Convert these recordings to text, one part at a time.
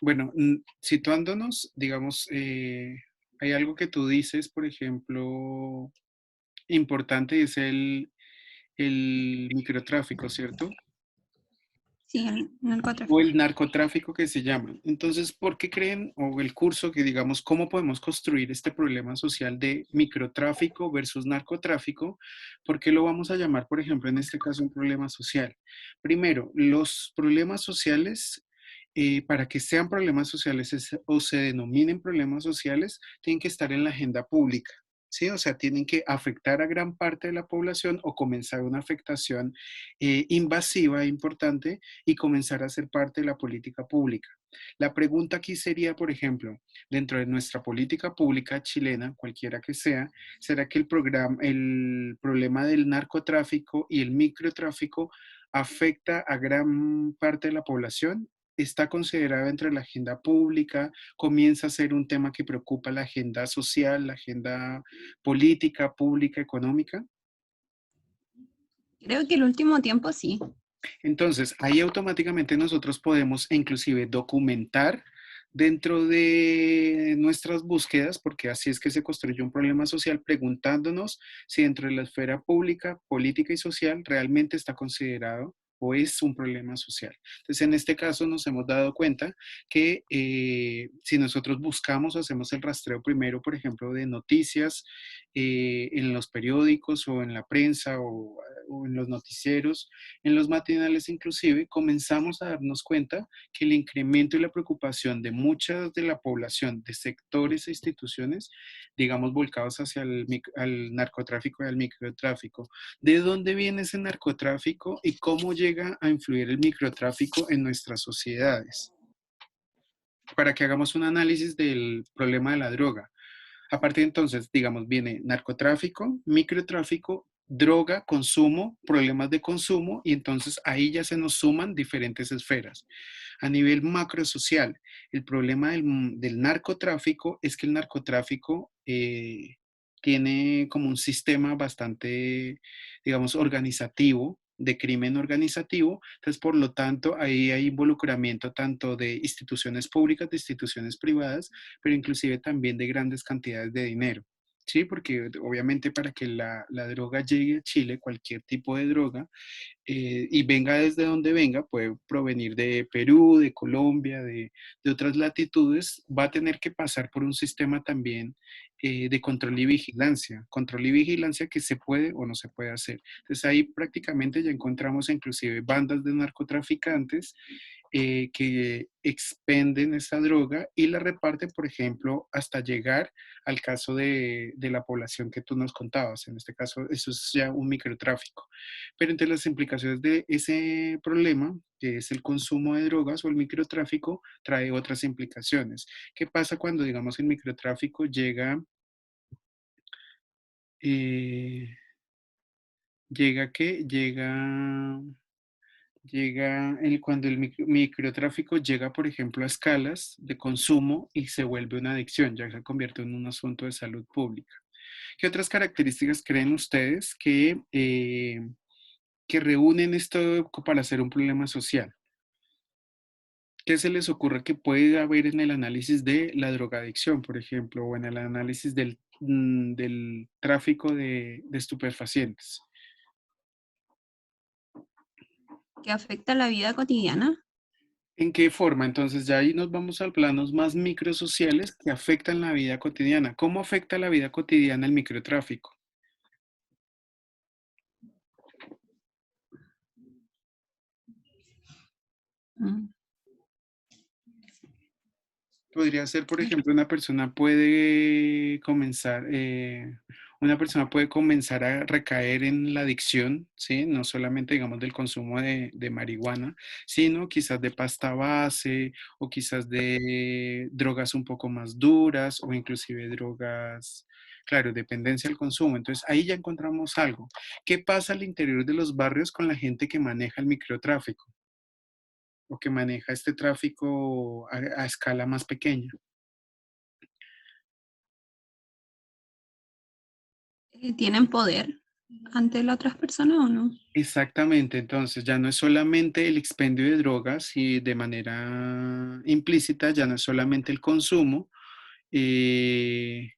Bueno, situándonos, digamos, hay algo que tú dices, por ejemplo, importante, es el microtráfico, ¿cierto? Sí, el O narcotráfico. el narcotráfico que se llama. Entonces, ¿por qué creen, o el curso que digamos, cómo podemos construir este problema social de microtráfico versus narcotráfico? ¿Por qué lo vamos a llamar, por ejemplo, en este caso, un problema social? Primero, los problemas sociales, para que sean problemas sociales o se denominen problemas sociales, tienen que estar en la agenda pública. ¿Sí? O sea, tienen que afectar a gran parte de la población o comenzar una afectación invasiva e importante y comenzar a ser parte de la política pública. La pregunta aquí sería, por ejemplo, dentro de nuestra política pública chilena, cualquiera que sea, ¿será que el problema del narcotráfico y el microtráfico afecta a gran parte de la población? ¿Está considerado entre la agenda pública? ¿Comienza a ser un tema que preocupa la agenda social, la agenda política, pública, económica? Creo que el último tiempo sí. Entonces, ahí automáticamente nosotros podemos inclusive documentar dentro de nuestras búsquedas, porque así es que se construye un problema social, preguntándonos si dentro de la esfera pública, política y social realmente está considerado o es un problema social. Entonces, en este caso nos hemos dado cuenta que si nosotros buscamos, hacemos el rastreo primero, por ejemplo, de noticias en los periódicos o en la prensa o en los noticieros, en los matinales inclusive, comenzamos a darnos cuenta que el incremento y la preocupación de mucha de la población, de sectores e instituciones, digamos, volcados hacia al narcotráfico y al microtráfico. ¿De dónde viene ese narcotráfico y cómo llega a influir el microtráfico en nuestras sociedades? Para que hagamos un análisis del problema de la droga. A partir de entonces, digamos, viene narcotráfico, microtráfico, droga, consumo, problemas de consumo, y entonces ahí ya se nos suman diferentes esferas. A nivel macrosocial, el problema del narcotráfico es que el narcotráfico tiene como un sistema bastante, digamos, organizativo, de crimen organizativo. Entonces, por lo tanto, ahí hay involucramiento tanto de instituciones públicas, de instituciones privadas, pero inclusive también de grandes cantidades de dinero. Sí, porque obviamente para que la droga llegue a Chile, cualquier tipo de droga, y venga desde donde venga, puede provenir de Perú, de Colombia, de otras latitudes, va a tener que pasar por un sistema también de control y vigilancia que se puede o no se puede hacer. Entonces ahí prácticamente ya encontramos inclusive bandas de narcotraficantes que expenden esa droga y la reparten, por ejemplo, hasta llegar al caso de la población que tú nos contabas. En este caso, eso es ya un microtráfico. Pero entre las implicaciones de ese problema, que es el consumo de drogas o el microtráfico, trae otras implicaciones. ¿Qué pasa cuando, digamos, el microtráfico eh, llega qué? Cuando el microtráfico llega, por ejemplo, a escalas de consumo y se vuelve una adicción, ya se convierte en un asunto de salud pública. ¿Qué otras características creen ustedes que reúnen esto para hacer un problema social? ¿Qué se les ocurre que puede haber en el análisis de la drogadicción, por ejemplo, o en el análisis del tráfico de estupefacientes? Que afecta la vida cotidiana. ¿En qué forma? Entonces ya ahí nos vamos a planos más microsociales que afectan la vida cotidiana. ¿Cómo afecta la vida cotidiana el microtráfico? Mm. Podría ser, por ejemplo, una persona puede comenzar a recaer en la adicción, ¿sí? No solamente, digamos, del consumo de marihuana, sino quizás de pasta base o quizás de drogas un poco más duras o inclusive drogas, claro, dependencia al consumo. Entonces, ahí ya encontramos algo. ¿Qué pasa al interior de los barrios con la gente que maneja el microtráfico o que maneja este tráfico a escala más pequeña? Tienen poder. ante las otras personas o no. Exactamente, entonces ya no es solamente el expendio de drogas y de manera implícita, ya no es solamente el consumo, eh,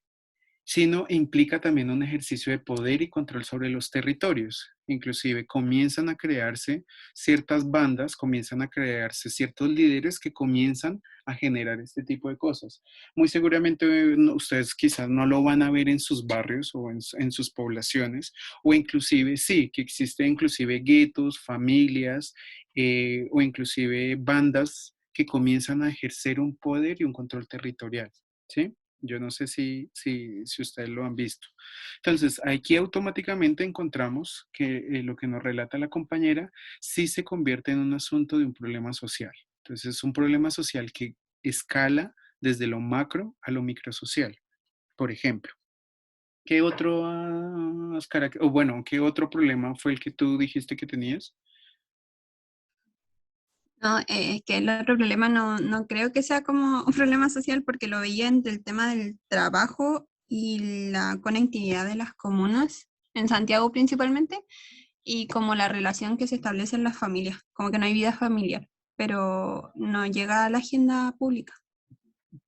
sino implica también un ejercicio de poder y control sobre los territorios. Inclusive comienzan a crearse ciertas bandas, comienzan a crearse ciertos líderes que comienzan a generar este tipo de cosas. Muy seguramente ustedes quizás no lo van a ver en sus barrios o en sus poblaciones, o inclusive sí, que existen inclusive guetos, familias o inclusive bandas que comienzan a ejercer un poder y un control territorial. ¿Sí? Yo no sé si ustedes lo han visto. Entonces, aquí automáticamente encontramos que lo que nos relata la compañera sí se convierte en un asunto de un problema social. Entonces, es un problema social que escala desde lo macro a lo microsocial. Por ejemplo, ¿qué otro, o bueno, qué otro problema fue el que tú dijiste que tenías? No, es que el otro problema no creo que sea como un problema social porque lo veía entre el tema del trabajo y la conectividad de las comunas, en Santiago principalmente, y como la relación que se establece en las familias, como que no hay vida familiar, pero no llega a la agenda pública.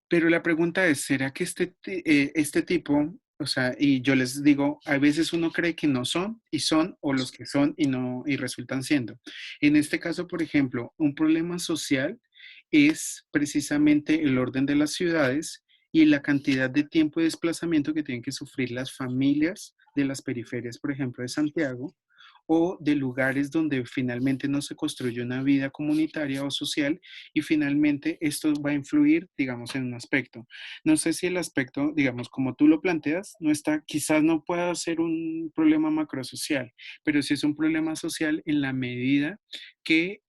Pero la pregunta es, ¿será que este tipo, o sea, y yo les digo, a veces uno cree que no son y son, o los que son y no, y resultan siendo. En este caso, por ejemplo, un problema social es precisamente el orden de las ciudades y la cantidad de tiempo de desplazamiento que tienen que sufrir las familias de las periferias, por ejemplo, de Santiago, o de lugares donde finalmente no se construye una vida comunitaria o social y finalmente esto va a influir, digamos, en un aspecto. No sé si el aspecto, digamos, como tú lo planteas, no está, quizás no pueda ser un problema macrosocial, pero sí es un problema social en la medida que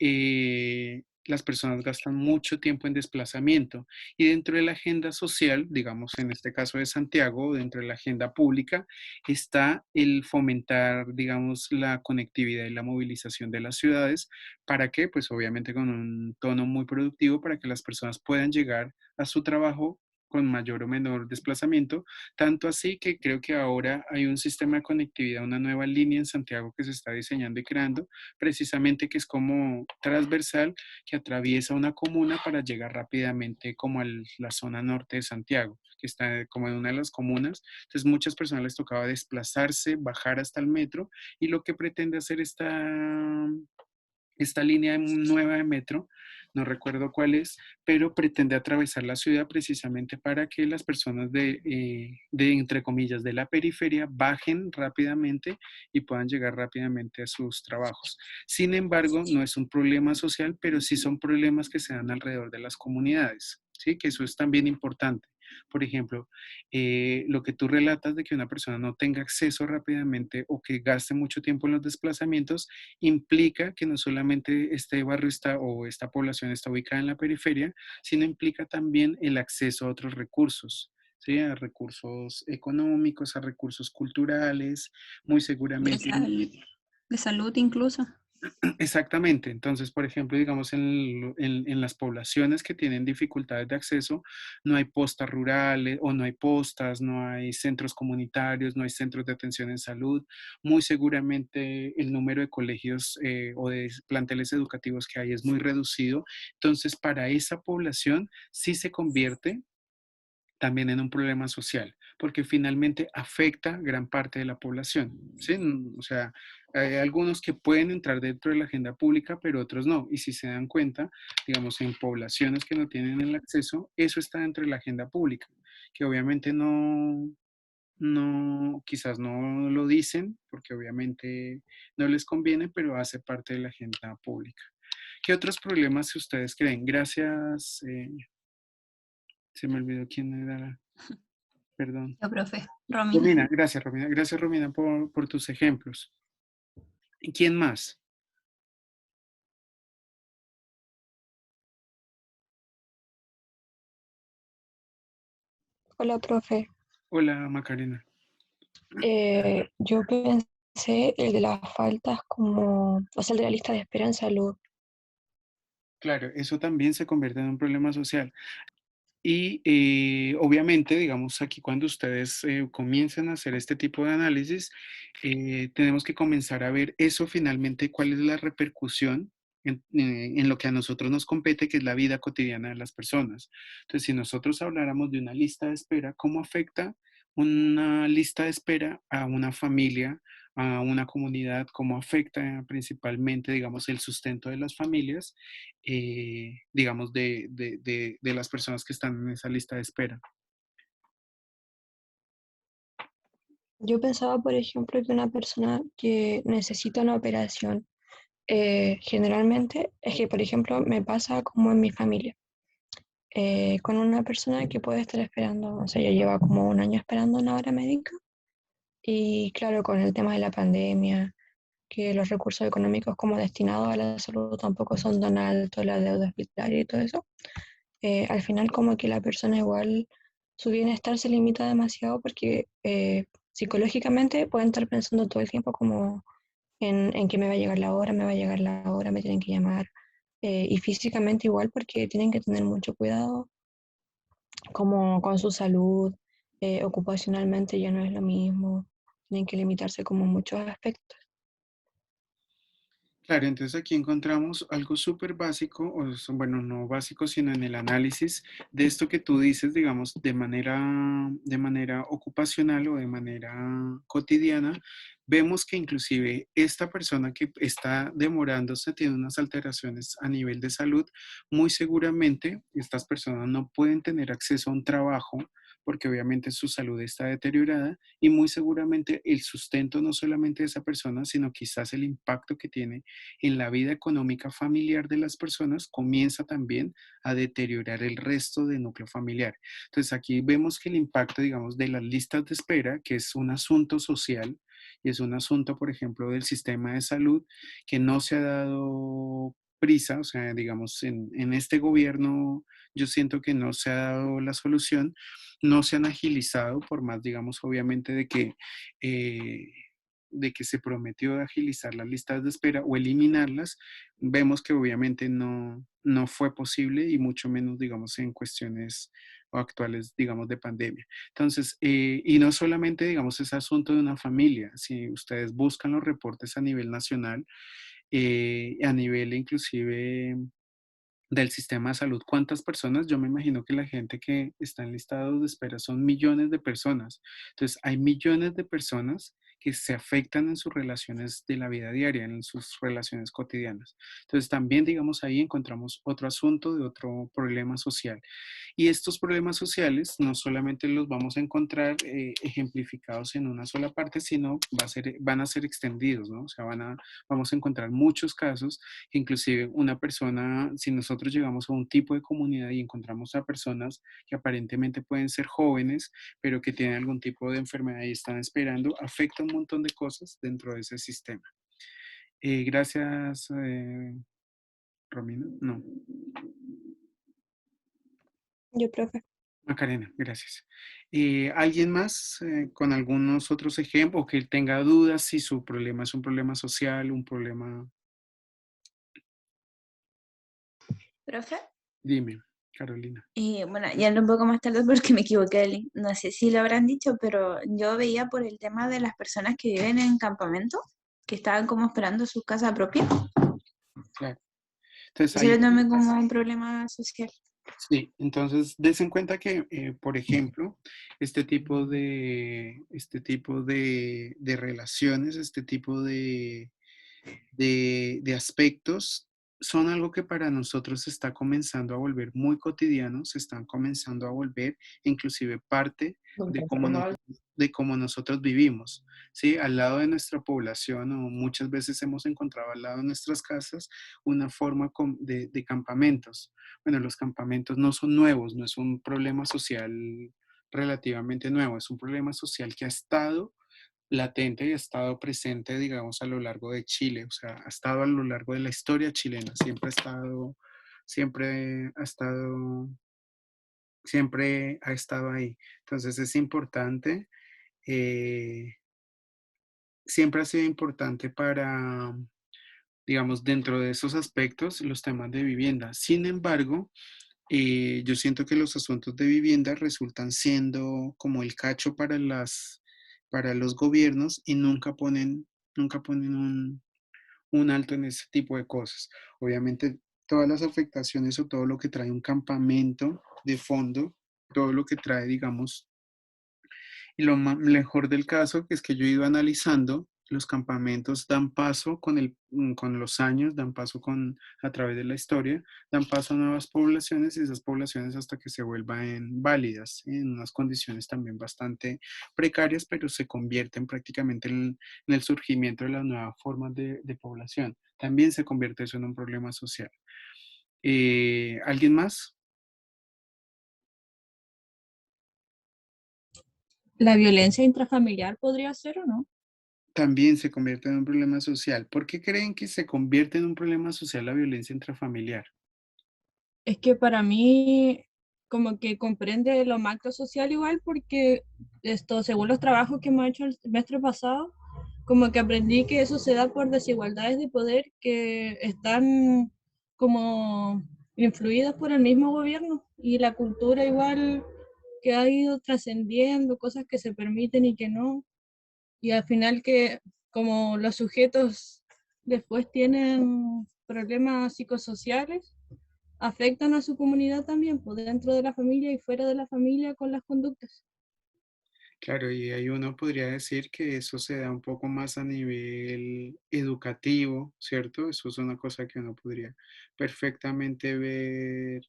las personas gastan mucho tiempo en desplazamiento y dentro de la agenda social, digamos en este caso de Santiago, dentro de la agenda pública, está el fomentar, digamos, la conectividad y la movilización de las ciudades. ¿Para qué? Pues obviamente con un tono muy productivo para que las personas puedan llegar a su trabajo con mayor o menor desplazamiento, tanto así que creo que ahora hay un sistema de conectividad, una nueva línea en Santiago que se está diseñando y creando, precisamente que es como transversal, que atraviesa una comuna para llegar rápidamente como a la zona norte de Santiago, que está como en una de las comunas. Entonces muchas personas les tocaba desplazarse, bajar hasta el metro y lo que pretende hacer esta línea nueva de metro, no recuerdo cuál es, pero pretende atravesar la ciudad precisamente para que las personas entre comillas, de la periferia bajen rápidamente y puedan llegar rápidamente a sus trabajos. Sin embargo, no es un problema social, pero sí son problemas que se dan alrededor de las comunidades, ¿sí? Que eso es también importante. Por ejemplo, lo que tú relatas de que una persona no tenga acceso rápidamente o que gaste mucho tiempo en los desplazamientos, implica que no solamente este barrio está o esta población está ubicada en la periferia, sino implica también el acceso a otros recursos, ¿sí? A recursos económicos, a recursos culturales, muy De, seguramente. sal- de salud incluso. Exactamente. Entonces, por ejemplo, digamos, en las poblaciones que tienen dificultades de acceso, no hay postas rurales o no hay postas, no hay centros comunitarios, no hay centros de atención en salud. Muy seguramente el número de colegios o de planteles educativos que hay es muy reducido. Entonces, para esa población sí se convierte también en un problema social, porque finalmente afecta gran parte de la población, ¿sí? O sea, hay algunos que pueden entrar dentro de la agenda pública, pero otros no. Y si se dan cuenta, digamos, en poblaciones que no tienen el acceso, eso está dentro de la agenda pública, que obviamente quizás no lo dicen, porque obviamente no les conviene, pero hace parte de la agenda pública. ¿Qué otros problemas ustedes creen? Gracias, se me olvidó quién era, perdón. Yo, profe, Romina. Romina, gracias, Romina. Gracias, Romina, por tus ejemplos. ¿Y quién más? Hola, profe. Hola, Macarena. Yo pensé el de las faltas como, o sea, el de la lista de espera en salud. Claro, eso también se convierte en un problema social. Y obviamente, digamos, aquí cuando ustedes comienzan a hacer este tipo de análisis, tenemos que comenzar a ver eso finalmente, cuál es la repercusión en lo que a nosotros nos compete, que es la vida cotidiana de las personas. Entonces, si nosotros habláramos de una lista de espera, ¿cómo afecta una lista de espera a una familia, a una comunidad? ¿Cómo afecta principalmente, digamos, el sustento de las familias? Digamos, de las personas que están en esa lista de espera. Yo pensaba, por ejemplo, que una persona que necesita una operación, generalmente es que, por ejemplo, me pasa como en mi familia, con una persona que puede estar esperando, o sea, ya lleva como un año esperando una hora médica y claro, con el tema de la pandemia, que los recursos económicos como destinados a la salud tampoco son tan altos, la deuda hospitalaria y todo eso, al final como que la persona igual, su bienestar se limita demasiado porque psicológicamente pueden estar pensando todo el tiempo como en que me va a llegar la hora, me va a llegar la hora, me tienen que llamar. Y físicamente igual porque tienen que tener mucho cuidado como con su salud, ocupacionalmente ya no es lo mismo, tienen que limitarse como en muchos aspectos. Claro, entonces aquí encontramos algo súper básico, bueno, no básico, sino en el análisis de esto que tú dices, digamos, de manera ocupacional o de manera cotidiana. Vemos que inclusive esta persona que está demorándose tiene unas alteraciones a nivel de salud. Muy seguramente estas personas no pueden tener acceso a un trabajo porque obviamente su salud está deteriorada y muy seguramente el sustento no solamente de esa persona, sino quizás el impacto que tiene en la vida económica familiar de las personas comienza también a deteriorar el resto del núcleo familiar. Entonces aquí vemos que el impacto, digamos, de las listas de espera, que es un asunto social y es un asunto, por ejemplo, del sistema de salud, que no se ha dado prisa, o sea, digamos, en este gobierno yo siento que no se ha dado la solución, no se han agilizado, por más, digamos, obviamente eh, de que se prometió agilizar las listas de espera o eliminarlas, vemos que obviamente no fue posible y mucho menos, digamos, en cuestiones actuales, digamos, de pandemia. Entonces, y no solamente, digamos, es asunto de una familia, si ustedes buscan los reportes a nivel nacional, a nivel inclusive del sistema de salud, ¿cuántas personas? Yo me imagino que la gente que está en listados de espera son millones de personas. Entonces, hay millones de personas que se afectan en sus relaciones de la vida diaria, en sus relaciones cotidianas. Entonces, también, digamos, ahí encontramos otro asunto de otro problema social. Y estos problemas sociales no solamente los vamos a encontrar ejemplificados en una sola parte, sino van a ser extendidos, ¿no? O sea, vamos a encontrar muchos casos que inclusive una persona, si nosotros llegamos a un tipo de comunidad y encontramos a personas que aparentemente pueden ser jóvenes, pero que tienen algún tipo de enfermedad y están esperando, afecta un montón de cosas dentro de ese sistema. Gracias, Romina. No. Yo, profe. Macarena, gracias. ¿Alguien más con algunos otros ejemplos o que tenga dudas si su problema es un problema social, un problema? Profe, Dime, Carolina. bueno, ya un poco más tarde porque me equivoqué del link. No sé si lo habrán dicho, pero yo veía por el tema de las personas que viven en campamento, que estaban como esperando su casa propia. Claro. Entonces, Eso ahí, lo tomé como un problema social. sí, entonces des en cuenta que, por ejemplo, de relaciones, este tipo de aspectos son algo que para nosotros se está comenzando a volver muy cotidiano, se están comenzando a volver inclusive parte de cómo nosotros vivimos, ¿sí? Al lado de nuestra población o muchas veces hemos encontrado al lado de nuestras casas una forma de campamentos. Bueno, los campamentos no son nuevos, no es un problema social relativamente nuevo, es un problema social que ha estado latente y ha estado presente, digamos, a lo largo de Chile, o sea, ha estado a lo largo de la historia chilena, siempre ha estado, siempre ha estado ahí. Entonces es importante, eh, siempre ha sido importante para, digamos, dentro de esos aspectos, los temas de vivienda. Sin embargo, Yo siento que los asuntos de vivienda resultan siendo como el cacho para los gobiernos y nunca ponen un alto en ese tipo de cosas. Obviamente, todas las afectaciones o todo lo que trae un campamento de fondo, todo lo que trae, digamos, y lo mejor del caso es que yo he ido analizando, los campamentos dan paso con los años, dan paso a través de la historia, dan paso a nuevas poblaciones y esas poblaciones hasta que se vuelvan válidas, ¿sí? En unas condiciones también bastante precarias, pero se convierten prácticamente en el surgimiento de las nuevas formas de población. También se convierte eso en un problema social. ¿Alguien más? ¿La violencia intrafamiliar podría ser o no? También se convierte en un problema social. ¿Por qué creen que se convierte en un problema social la violencia intrafamiliar? Es que para mí como que comprende lo macro social igual porque esto, según los trabajos que hemos hecho el semestre pasado, como que aprendí que eso se da por desigualdades de poder que están como influidas por el mismo gobierno y la cultura igual que ha ido trascendiendo, cosas que se permiten y que no, y al final que como los sujetos después tienen problemas psicosociales, afectan a su comunidad también, pues dentro de la familia y fuera de la familia con las conductas. Claro, y ahí uno podría decir que eso se da un poco más a nivel educativo, ¿cierto? Eso es una cosa que uno podría perfectamente ver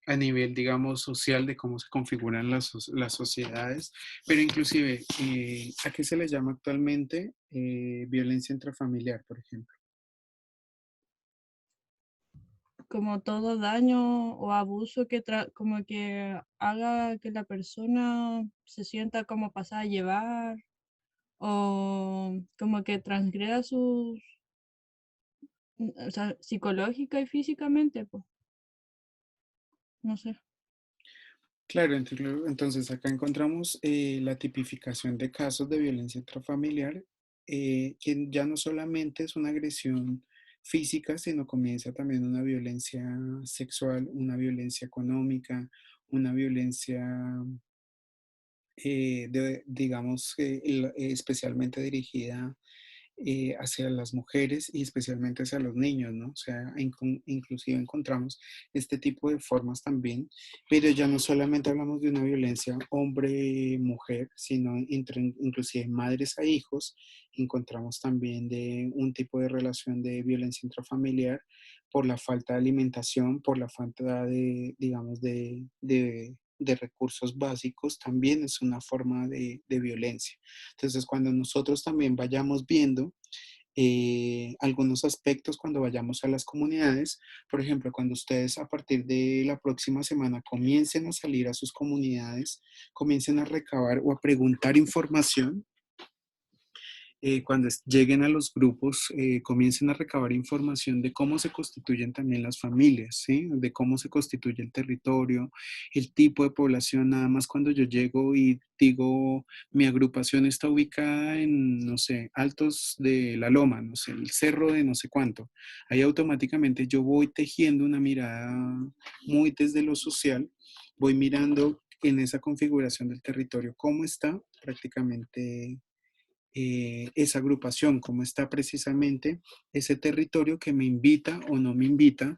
a nivel, digamos, social de cómo se configuran las sociedades, pero inclusive, ¿a qué se le llama actualmente violencia intrafamiliar, por ejemplo? Como todo daño o abuso que como que haga que la persona se sienta como pasada a llevar o como que transgreda sus, o sea, psicológica y físicamente, pues, no sé. Claro, entonces acá encontramos la tipificación de casos de violencia intrafamiliar, que ya no solamente es una agresión física, sino comienza también una violencia sexual, una violencia económica, una violencia, digamos, especialmente dirigida hacia las mujeres y especialmente hacia los niños, ¿no? O sea, inclusive encontramos este tipo de formas también, pero ya no solamente hablamos de una violencia hombre-mujer, sino inclusive madres a hijos, encontramos también de un tipo de relación de violencia intrafamiliar por la falta de alimentación, por la falta de, digamos, de recursos básicos, también es una forma de violencia. Entonces, cuando nosotros también vayamos viendo algunos aspectos, cuando vayamos a las comunidades, por ejemplo, cuando ustedes a partir de la próxima semana comiencen a salir a sus comunidades, comiencen a recabar o a preguntar información, cuando lleguen a los grupos, comiencen a recabar información de cómo se constituyen también las familias, ¿sí? De cómo se constituye el territorio, el tipo de población. Nada más cuando yo llego y digo, mi agrupación está ubicada en, no sé, Altos de la Loma, no sé, el cerro de no sé cuánto. Ahí automáticamente yo voy tejiendo una mirada muy desde lo social, voy mirando en esa configuración del territorio cómo está prácticamente esa agrupación, cómo está precisamente ese territorio que me invita o no me invita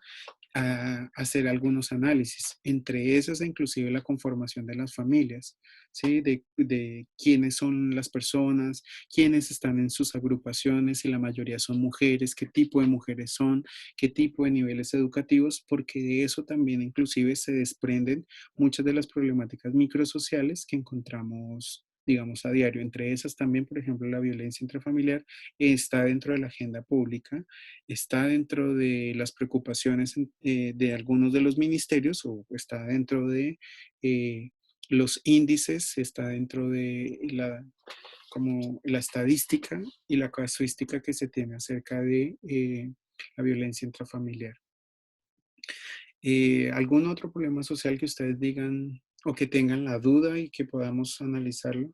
a hacer algunos análisis, entre esos inclusive la conformación de las familias, ¿sí? De quiénes son las personas, quiénes están en sus agrupaciones, si la mayoría son mujeres, qué tipo de mujeres son, qué tipo de niveles educativos, porque de eso también inclusive se desprenden muchas de las problemáticas microsociales que encontramos, digamos, a diario. Entre esas también, por ejemplo, la violencia intrafamiliar está dentro de la agenda pública, está dentro de las preocupaciones de algunos de los ministerios o está dentro de los índices, está dentro de como la estadística y la casuística que se tiene acerca de la violencia intrafamiliar. ¿Algún otro problema social que ustedes digan o que tengan la duda y que podamos analizarlo?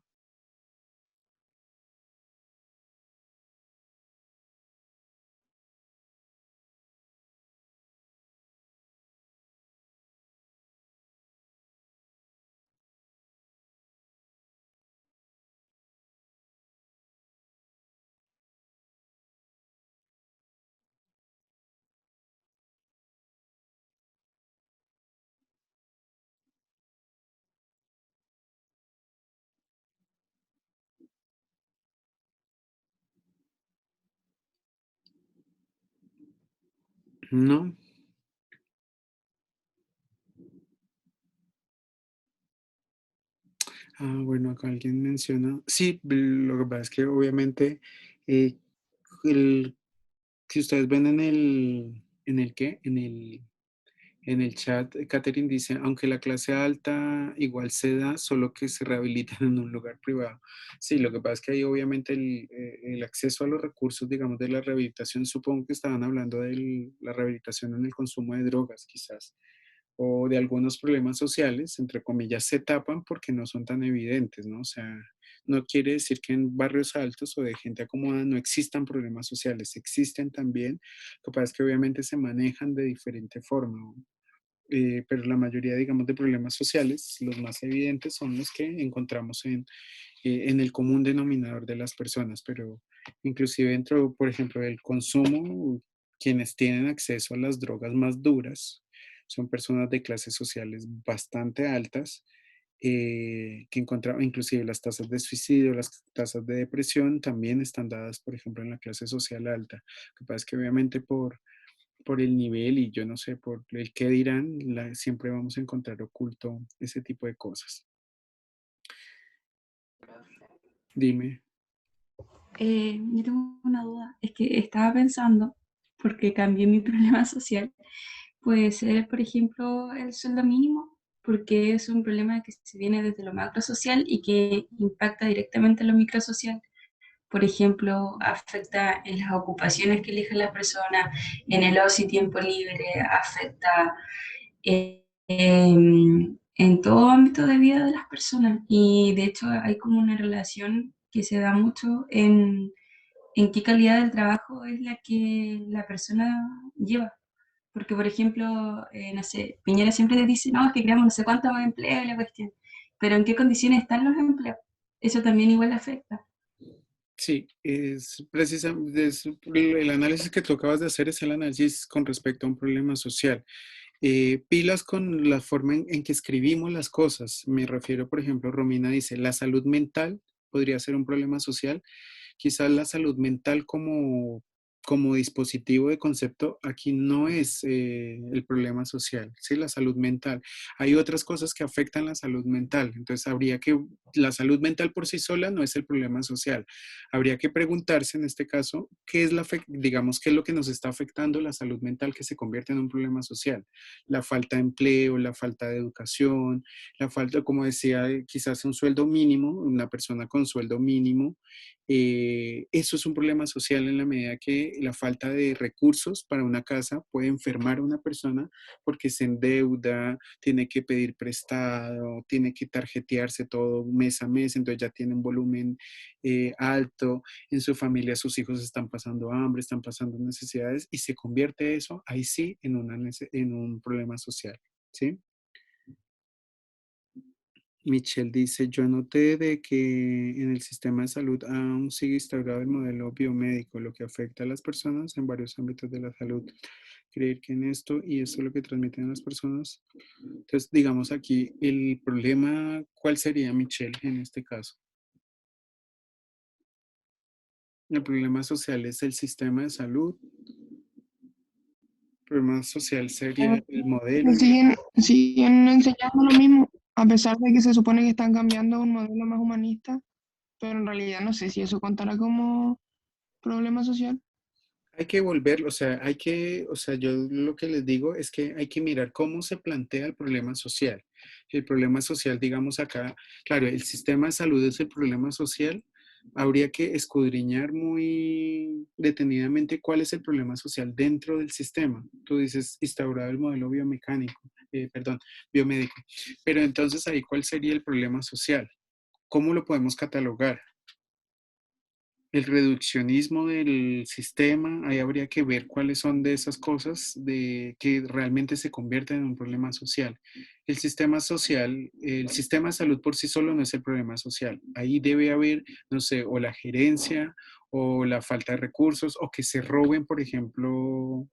No. Bueno, acá alguien menciona, sí, lo que pasa es que obviamente eh, el, si ustedes ven ¿qué? En el chat, Catherine dice, aunque la clase alta igual se da, solo que se rehabilitan en un lugar privado. Sí, lo que pasa es que ahí obviamente el acceso a los recursos, digamos, de la rehabilitación, supongo que estaban hablando de la rehabilitación en el consumo de drogas, quizás, o de algunos problemas sociales, entre comillas, se tapan porque no son tan evidentes, ¿no? O sea, no quiere decir que en barrios altos o de gente acomodada no existan problemas sociales, existen también, lo que pasa es que obviamente se manejan de diferente forma, ¿no? Pero la mayoría, digamos, de problemas sociales, los más evidentes son los que encontramos en el común denominador de las personas, pero inclusive dentro, por ejemplo, del consumo, quienes tienen acceso a las drogas más duras son personas de clases sociales bastante altas, que encontramos, inclusive las tasas de suicidio, las tasas de depresión también están dadas, por ejemplo, en la clase social alta. Lo que pasa es que obviamente por el nivel y yo no sé, por el qué dirán, siempre vamos a encontrar oculto ese tipo de cosas. Dime. Yo tengo una duda, es que estaba pensando, porque cambié mi problema social, puede ser, por ejemplo, el sueldo mínimo, porque es un problema que se viene desde lo macro social y que impacta directamente en lo micro social. Por ejemplo, afecta en las ocupaciones que elige la persona, en el ocio y tiempo libre, afecta en todo ámbito de vida de las personas. Y de hecho hay como una relación que se da mucho en qué calidad del trabajo es la que la persona lleva. Porque, por ejemplo, no sé, Piñera siempre te dice, no, es que creamos no sé cuántos empleos y la cuestión, pero ¿en qué condiciones están los empleos? Eso también igual afecta. Sí, es precisamente el análisis que tú acabas de hacer es el análisis con respecto a un problema social. Pilas con la forma en que escribimos las cosas. Me refiero, por ejemplo, Romina dice, la salud mental podría ser un problema social. Quizás la salud mental como dispositivo de concepto aquí no es el problema social, ¿sí? La salud mental. Hay otras cosas que afectan la salud mental, entonces la salud mental por sí sola no es el problema social. Habría que preguntarse en este caso, digamos, qué es lo que nos está afectando la salud mental que se convierte en un problema social. La falta de empleo, la falta de educación, la falta, como decía, quizás un sueldo mínimo, una persona con sueldo mínimo, eso es un problema social en la medida que la falta de recursos para una casa puede enfermar a una persona porque se endeuda, tiene que pedir prestado, tiene que tarjetearse todo mes a mes, entonces ya tiene un volumen alto, en su familia sus hijos están pasando hambre, están pasando necesidades y se convierte eso ahí sí en un problema social, ¿sí? Michelle dice, yo noté de que en el sistema de salud aún sigue instaurado el modelo biomédico, lo que afecta a las personas en varios ámbitos de la salud. Creer que en esto y esto es lo que transmiten las personas. Entonces, digamos aquí, el problema, ¿cuál sería, Michelle, en este caso? El problema social es el sistema de salud. El problema social sería el modelo. Siguen enseñando lo mismo, a pesar de que se supone que están cambiando a un modelo más humanista, pero en realidad no sé si eso contará como problema social. Hay que volverlo, o sea, yo lo que les digo es que hay que mirar cómo se plantea el problema social. El problema social, digamos acá, claro, el sistema de salud es el problema social. Habría que escudriñar muy detenidamente cuál es el problema social dentro del sistema. Tú dices instaurar el modelo biomecánico, biomédico. Pero entonces ahí, ¿cuál sería el problema social? ¿Cómo lo podemos catalogar? El reduccionismo del sistema, ahí habría que ver cuáles son de esas cosas de que realmente se convierten en un problema social. El sistema de salud por sí solo no es el problema social. Ahí debe haber, no sé, o la gerencia o la falta de recursos o que se roben, por ejemplo,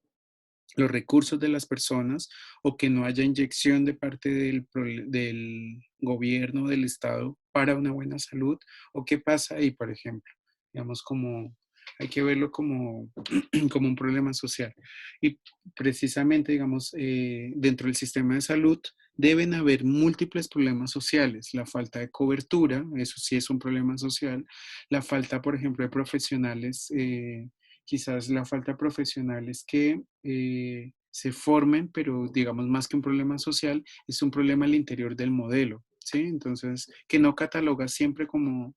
los recursos de las personas o que no haya inyección de parte del gobierno, del Estado para una buena salud o qué pasa ahí, por ejemplo. Digamos, como hay que verlo como, como un problema social. Y precisamente, digamos, dentro del sistema de salud deben haber múltiples problemas sociales. La falta de cobertura, eso sí es un problema social. La falta, por ejemplo, de profesionales, quizás la falta de profesionales que se formen, pero digamos más que un problema social, es un problema al interior del modelo, ¿sí? Entonces, que no cataloga siempre como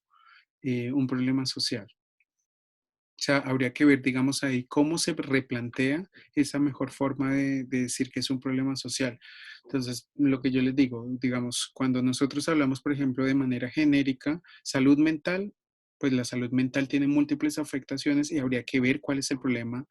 un problema social. O sea, habría que ver, digamos, ahí cómo se replantea esa mejor forma de decir que es un problema social. Entonces, lo que yo les digo, digamos, cuando nosotros hablamos, por ejemplo, de manera genérica, salud mental, pues la salud mental tiene múltiples afectaciones y habría que ver cuál es el problema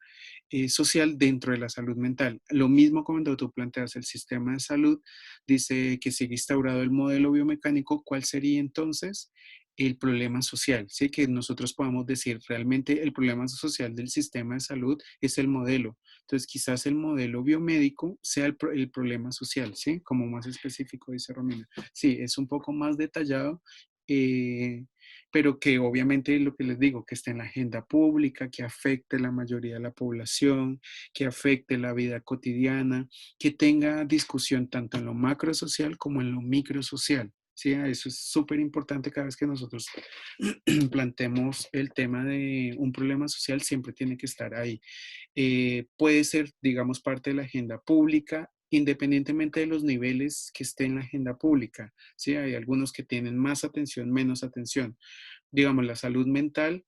social dentro de la salud mental. Lo mismo cuando tú planteas el sistema de salud, dice que sigue instaurado el modelo biomecánico, ¿cuál sería entonces el problema social? ¿Sí? Que nosotros podamos decir realmente el problema social del sistema de salud es el modelo. Entonces quizás el modelo biomédico sea el problema social, ¿sí? Como más específico dice Romina. Sí, es un poco más detallado. eh, pero que obviamente lo que les digo, que esté en la agenda pública, que afecte la mayoría de la población, que afecte la vida cotidiana, que tenga discusión tanto en lo macro social como en lo micro social. Sí, eso es súper importante cada vez que nosotros planteemos el tema de un problema social, siempre tiene que estar ahí. Puede ser, digamos, parte de la agenda pública, independientemente de los niveles que esté en la agenda pública. Sí, hay algunos que tienen más atención, menos atención. Digamos, la salud mental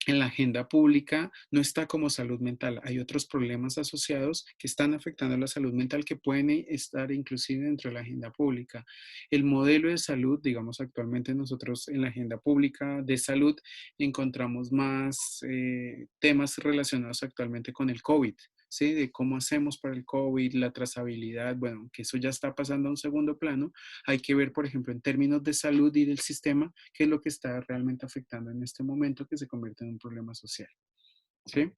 en la agenda pública no está como salud mental. Hay otros problemas asociados que están afectando a la salud mental que pueden estar inclusive dentro de la agenda pública. El modelo de salud, digamos, actualmente nosotros en la agenda pública de salud encontramos más temas relacionados actualmente con el COVID. ¿Sí? De cómo hacemos para el COVID, la trazabilidad, bueno, que eso ya está pasando a un segundo plano. Hay que ver, por ejemplo, en términos de salud y del sistema, qué es lo que está realmente afectando en este momento que se convierte en un problema social. ¿Sí?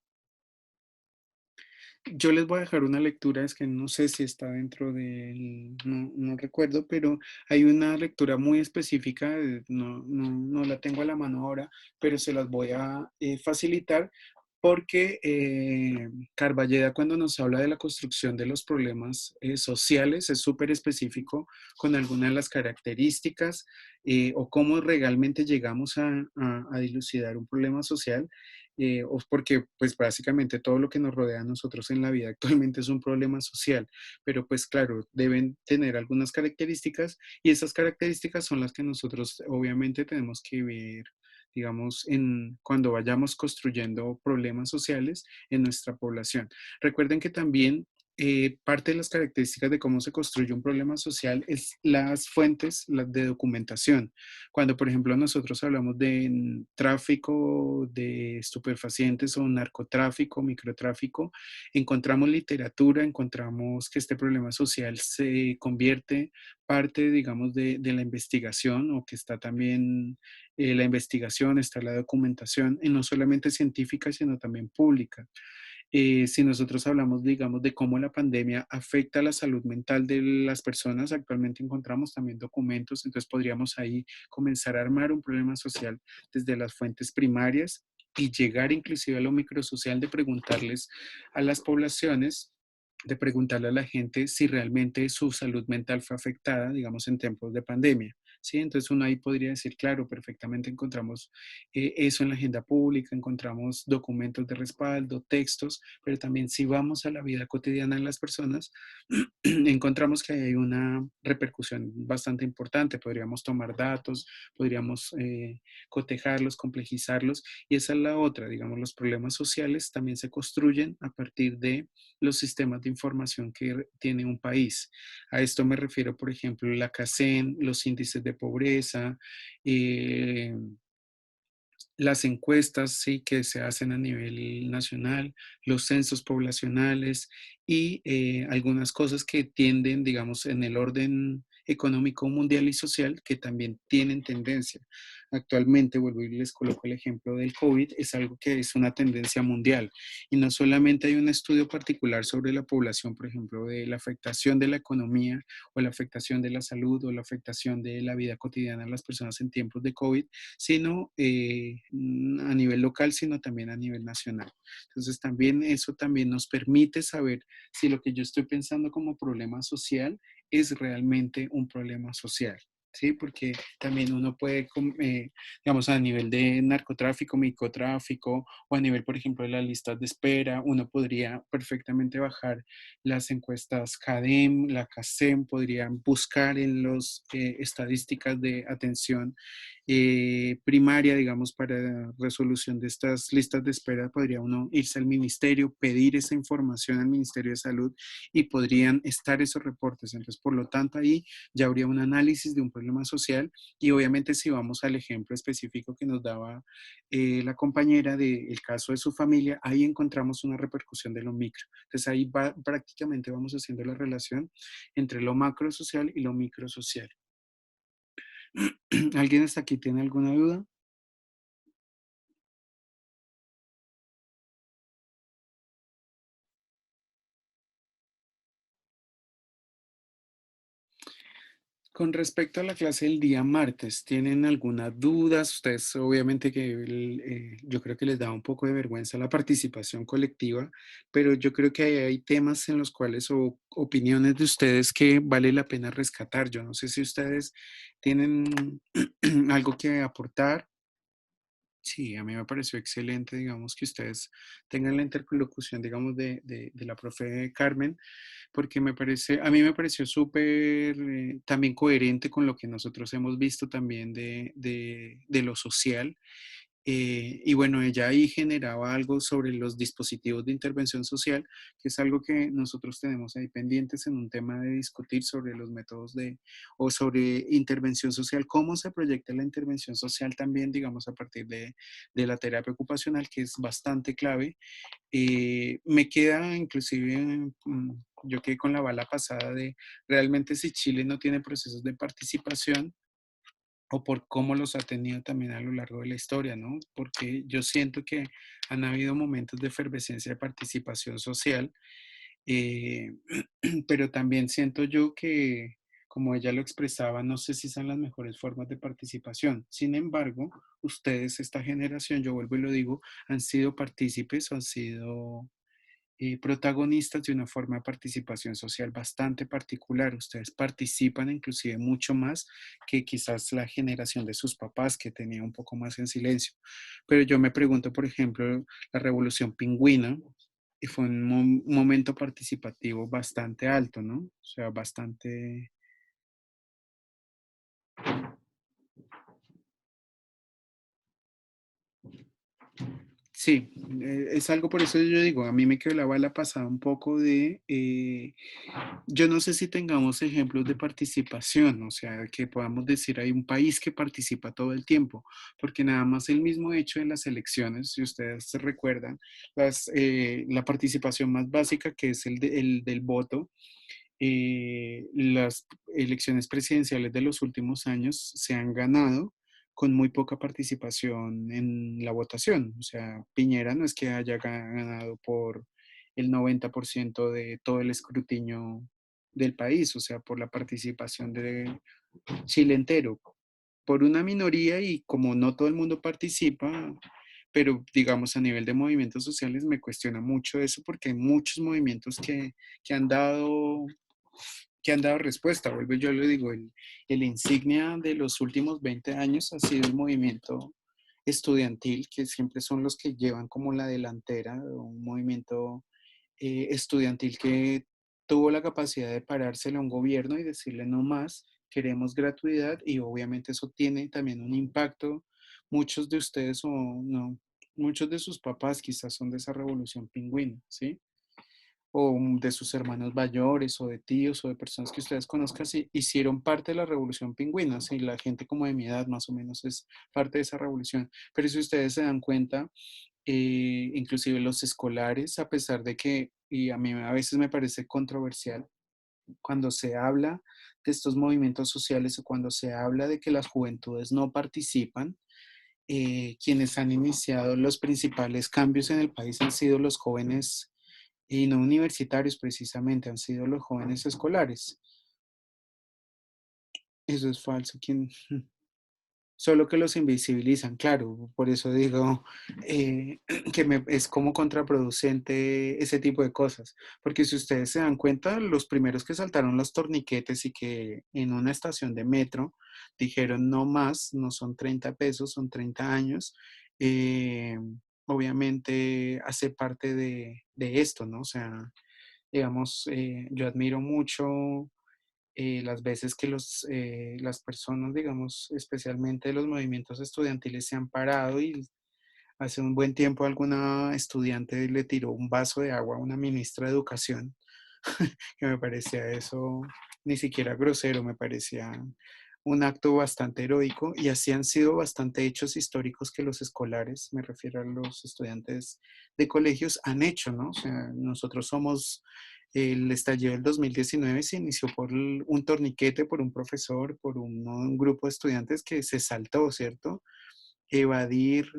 Yo les voy a dejar una lectura, es que no sé si está dentro del, no recuerdo, pero hay una lectura muy específica, no la tengo a la mano ahora, pero se las voy a facilitar porque Carballeda cuando nos habla de la construcción de los problemas sociales es súper específico con algunas de las características o cómo realmente llegamos a dilucidar un problema social o porque pues básicamente todo lo que nos rodea a nosotros en la vida actualmente es un problema social, pero pues claro, deben tener algunas características y esas características son las que nosotros obviamente tenemos que ver, digamos, cuando vayamos construyendo problemas sociales en nuestra población. Recuerden que también parte de las características de cómo se construye un problema social es las fuentes de documentación. Cuando, por ejemplo, nosotros hablamos de tráfico de estupefacientes o narcotráfico, microtráfico, encontramos literatura, encontramos que este problema social se convierte parte, digamos, de la investigación o que está también la investigación, está la documentación, y no solamente científica, sino también pública. Si nosotros hablamos, digamos, de cómo la pandemia afecta la salud mental de las personas, actualmente encontramos también documentos, entonces podríamos ahí comenzar a armar un problema social desde las fuentes primarias y llegar inclusive a lo microsocial de preguntarles a las poblaciones, de preguntarle a la gente si realmente su salud mental fue afectada, digamos, en tiempos de pandemia. ¿Sí? Entonces uno ahí podría decir, claro, perfectamente encontramos eso en la agenda pública, encontramos documentos de respaldo, textos, pero también si vamos a la vida cotidiana de las personas, encontramos que hay una repercusión bastante importante. Podríamos tomar datos, podríamos cotejarlos, complejizarlos, y esa es la otra, digamos, los problemas sociales también se construyen a partir de los sistemas de información que tiene un país. A esto me refiero, por ejemplo, la CACEN, los índices de pobreza, eh, las encuestas sí, que se hacen a nivel nacional, los censos poblacionales y algunas cosas que tienden, digamos, en el orden económico mundial y social que también tienen tendencia. actualmente, vuelvo y les coloco el ejemplo del COVID, es algo que es una tendencia mundial. Y no solamente hay un estudio particular sobre la población, por ejemplo, de la afectación de la economía o la afectación de la salud o la afectación de la vida cotidiana de las personas en tiempos de COVID, sino a nivel local, sino también a nivel nacional. Entonces, también eso también nos permite saber si lo que yo estoy pensando como problema social es realmente un problema social. ¿Sí? Porque también uno puede, digamos, a nivel de narcotráfico, microtráfico, o a nivel, por ejemplo, de las listas de espera, uno podría perfectamente bajar las encuestas CADEM, la CASEM, podrían buscar en las estadísticas de atención primaria, digamos, para resolución de estas listas de espera, podría uno irse al ministerio, pedir esa información al Ministerio de Salud y podrían estar esos reportes. Entonces, por lo tanto, ahí ya habría un análisis de un problema social y obviamente si vamos al ejemplo específico que nos daba la compañera del caso de su familia, ahí encontramos una repercusión de lo micro. Entonces, ahí prácticamente vamos haciendo la relación entre lo macro social y lo micro social. ¿Alguien hasta aquí tiene alguna duda? Con respecto a la clase del día martes, ¿tienen algunas dudas? Ustedes obviamente que yo creo que les da un poco de vergüenza la participación colectiva, pero yo creo que hay temas en los cuales o opiniones de ustedes que vale la pena rescatar. Yo no sé si ustedes tienen algo que aportar. Sí, a mí me pareció excelente, digamos, que ustedes tengan la interlocución, digamos, de la profe Carmen, porque a mí me pareció súper también coherente con lo que nosotros hemos visto también de lo social. Y bueno, ella ahí generaba algo sobre los dispositivos de intervención social, que es algo que nosotros tenemos ahí pendientes en un tema de discutir sobre los métodos o sobre intervención social, cómo se proyecta la intervención social también, digamos, a partir de la terapia ocupacional, que es bastante clave. Me queda inclusive, yo quedé con la bala pasada de realmente si Chile no tiene procesos de participación o por cómo los ha tenido también a lo largo de la historia, ¿no? Porque yo siento que han habido momentos de efervescencia de participación social, eh, pero también siento yo que, como ella lo expresaba, no sé si son las mejores formas de participación. Sin embargo, ustedes, esta generación, yo vuelvo y lo digo, han sido partícipes, han sido protagonistas de una forma de participación social bastante particular. Ustedes participan inclusive mucho más que quizás la generación de sus papás que tenía un poco más en silencio. Pero yo me pregunto, por ejemplo, la Revolución Pingüina fue un momento participativo bastante alto, ¿no? O sea, bastante. Sí, es algo por eso yo digo, a mí me quedó la bala pasada un poco yo no sé si tengamos ejemplos de participación, o sea, que podamos decir hay un país que participa todo el tiempo, porque nada más el mismo hecho de las elecciones, si ustedes se recuerdan, la participación más básica que es el del voto, las elecciones presidenciales de los últimos años se han ganado con muy poca participación en la votación. O sea, Piñera no es que haya ganado por el 90% de todo el escrutinio del país, o sea, por la participación de Chile entero, por una minoría y como no todo el mundo participa, pero digamos a nivel de movimientos sociales me cuestiona mucho eso porque hay muchos movimientos que han dado que han dado respuesta. Vuelvo, yo le digo, el insignia de los últimos 20 años ha sido el movimiento estudiantil, que siempre son los que llevan como la delantera, un movimiento estudiantil que tuvo la capacidad de parársele a un gobierno y decirle no más, queremos gratuidad y obviamente eso tiene también un impacto. Muchos de ustedes o no, muchos de sus papás quizás son de esa revolución pingüina, ¿sí? O de sus hermanos mayores o de tíos o de personas que ustedes conozcan, si hicieron parte de la revolución pingüina, si la gente como de mi edad más o menos es parte de esa revolución. Pero si ustedes se dan cuenta, inclusive los escolares, a pesar de que, y a mí a veces me parece controversial, cuando se habla de estos movimientos sociales o cuando se habla de que las juventudes no participan, quienes han iniciado los principales cambios en el país han sido los jóvenes, y no universitarios precisamente, han sido los jóvenes escolares. Eso es falso. Solo que los invisibilizan, claro, por eso digo que es como contraproducente ese tipo de cosas, porque si ustedes se dan cuenta, los primeros que saltaron los torniquetes y que en una estación de metro dijeron no más, no son 30 pesos, son 30 años, eh, obviamente hace parte de esto, ¿no? O sea, digamos, yo admiro mucho las veces que las personas, digamos, especialmente de los movimientos estudiantiles se han parado y hace un buen tiempo alguna estudiante le tiró un vaso de agua a una ministra de Educación, que me parecía eso ni siquiera grosero, me parecía un acto bastante heroico y así han sido bastante hechos históricos que los escolares, me refiero a los estudiantes de colegios, han hecho, ¿no? O sea, nosotros somos, el estallido del 2019 se inició por un torniquete, por un profesor, por un grupo de estudiantes que se saltó, ¿cierto? Evadir,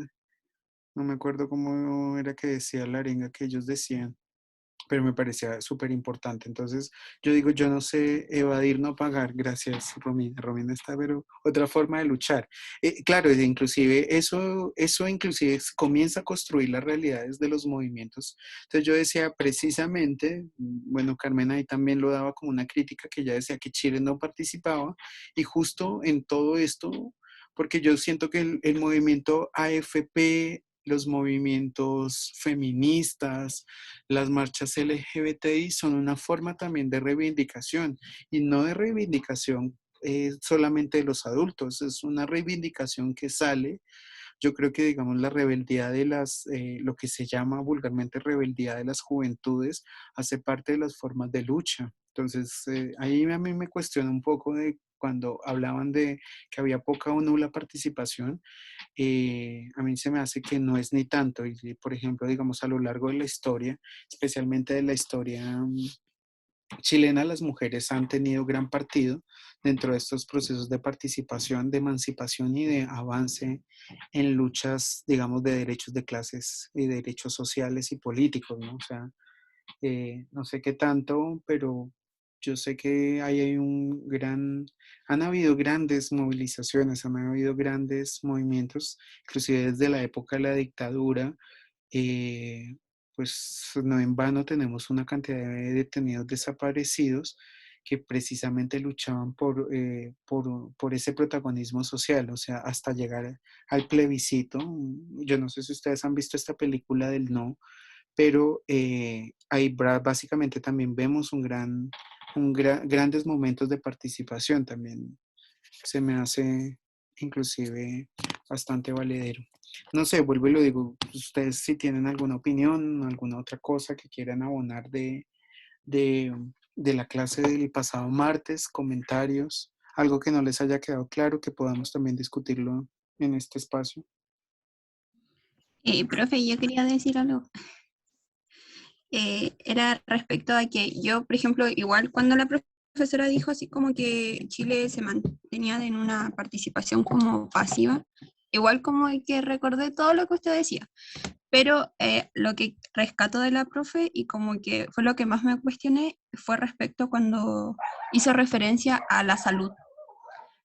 no me acuerdo cómo era que decía la arenga que ellos decían, pero me parecía súper importante. Entonces, yo digo, yo no sé evadir, no pagar. Gracias, Romina. Romina está, pero otra forma de luchar. Claro, inclusive eso inclusive comienza a construir las realidades de los movimientos. Entonces, yo decía precisamente, bueno, Carmen ahí también lo daba como una crítica, que ella decía que Chile no participaba, y justo en todo esto, porque yo siento que el movimiento AFP, los movimientos feministas, las marchas LGBTI son una forma también de reivindicación, y no de reivindicación solamente de los adultos, es una reivindicación que sale. Yo creo que, digamos, la rebeldía de lo que se llama vulgarmente rebeldía de las juventudes, hace parte de las formas de lucha. Entonces, ahí a mí me cuestiona un poco de cuando hablaban de que había poca o nula participación. A mí se me hace que no es ni tanto. Y, por ejemplo, digamos, a lo largo de la historia, especialmente de la historia chilena, las mujeres han tenido gran partido dentro de estos procesos de participación, de emancipación y de avance en luchas, digamos, de derechos de clases y derechos sociales y políticos, ¿no? O sea, no sé qué tanto, pero yo sé que ahí hay han habido grandes movilizaciones, han habido grandes movimientos, inclusive desde la época de la dictadura. eh, pues no en vano tenemos una cantidad de detenidos desaparecidos que precisamente luchaban por ese protagonismo social, o sea, hasta llegar al plebiscito. Yo no sé si ustedes han visto esta película del No, pero ahí básicamente también vemos grandes momentos de participación. También se me hace inclusive bastante valedero. No sé, vuelvo y lo digo, ustedes si tienen alguna opinión, alguna otra cosa que quieran abonar de, de la clase del pasado martes, comentarios, algo que no les haya quedado claro, que podamos también discutirlo en este espacio. Profe, yo quería decir algo. Era respecto a que yo, por ejemplo, igual cuando la profesora dijo así como que Chile se mantenía en una participación como pasiva, igual como que recordé todo lo que usted decía, pero lo que rescato de la profe y como que fue lo que más me cuestioné fue respecto cuando hizo referencia a la salud,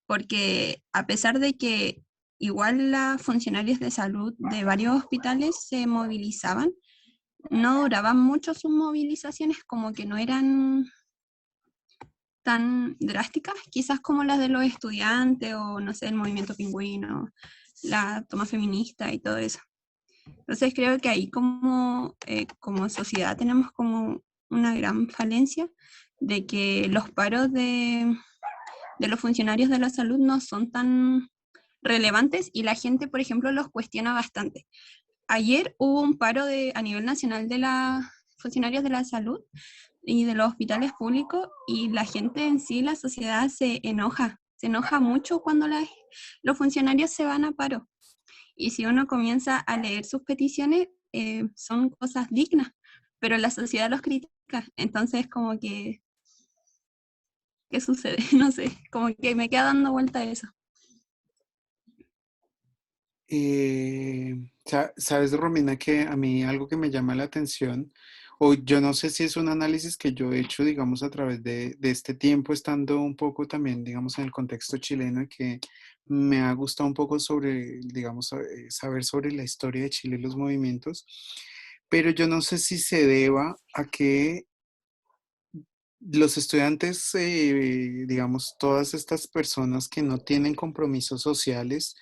porque a pesar de que igual las funcionarios de salud de varios hospitales se movilizaban, no duraban mucho sus movilizaciones, como que no eran tan drásticas, quizás como las de los estudiantes o no sé, el movimiento pingüino, la toma feminista y todo eso. Entonces creo que ahí como sociedad tenemos como una gran falencia de que los paros de los funcionarios de la salud no son tan relevantes y la gente, por ejemplo, los cuestiona bastante. Ayer hubo un paro a nivel nacional de las funcionarios de la salud y de los hospitales públicos y la gente en sí, la sociedad se enoja mucho cuando los funcionarios se van a paro. Y si uno comienza a leer sus peticiones, son cosas dignas, pero la sociedad los critica. Entonces, como que, ¿qué sucede? No sé, como que me queda dando vuelta eso. Sabes, Romina, que a mí algo que me llama la atención, o yo no sé si es un análisis que yo he hecho, digamos, a través de este tiempo, estando un poco también, digamos, en el contexto chileno, y que me ha gustado un poco sobre, digamos, saber sobre la historia de Chile y los movimientos, pero yo no sé si se deba a que los estudiantes, digamos, todas estas personas que no tienen compromisos sociales,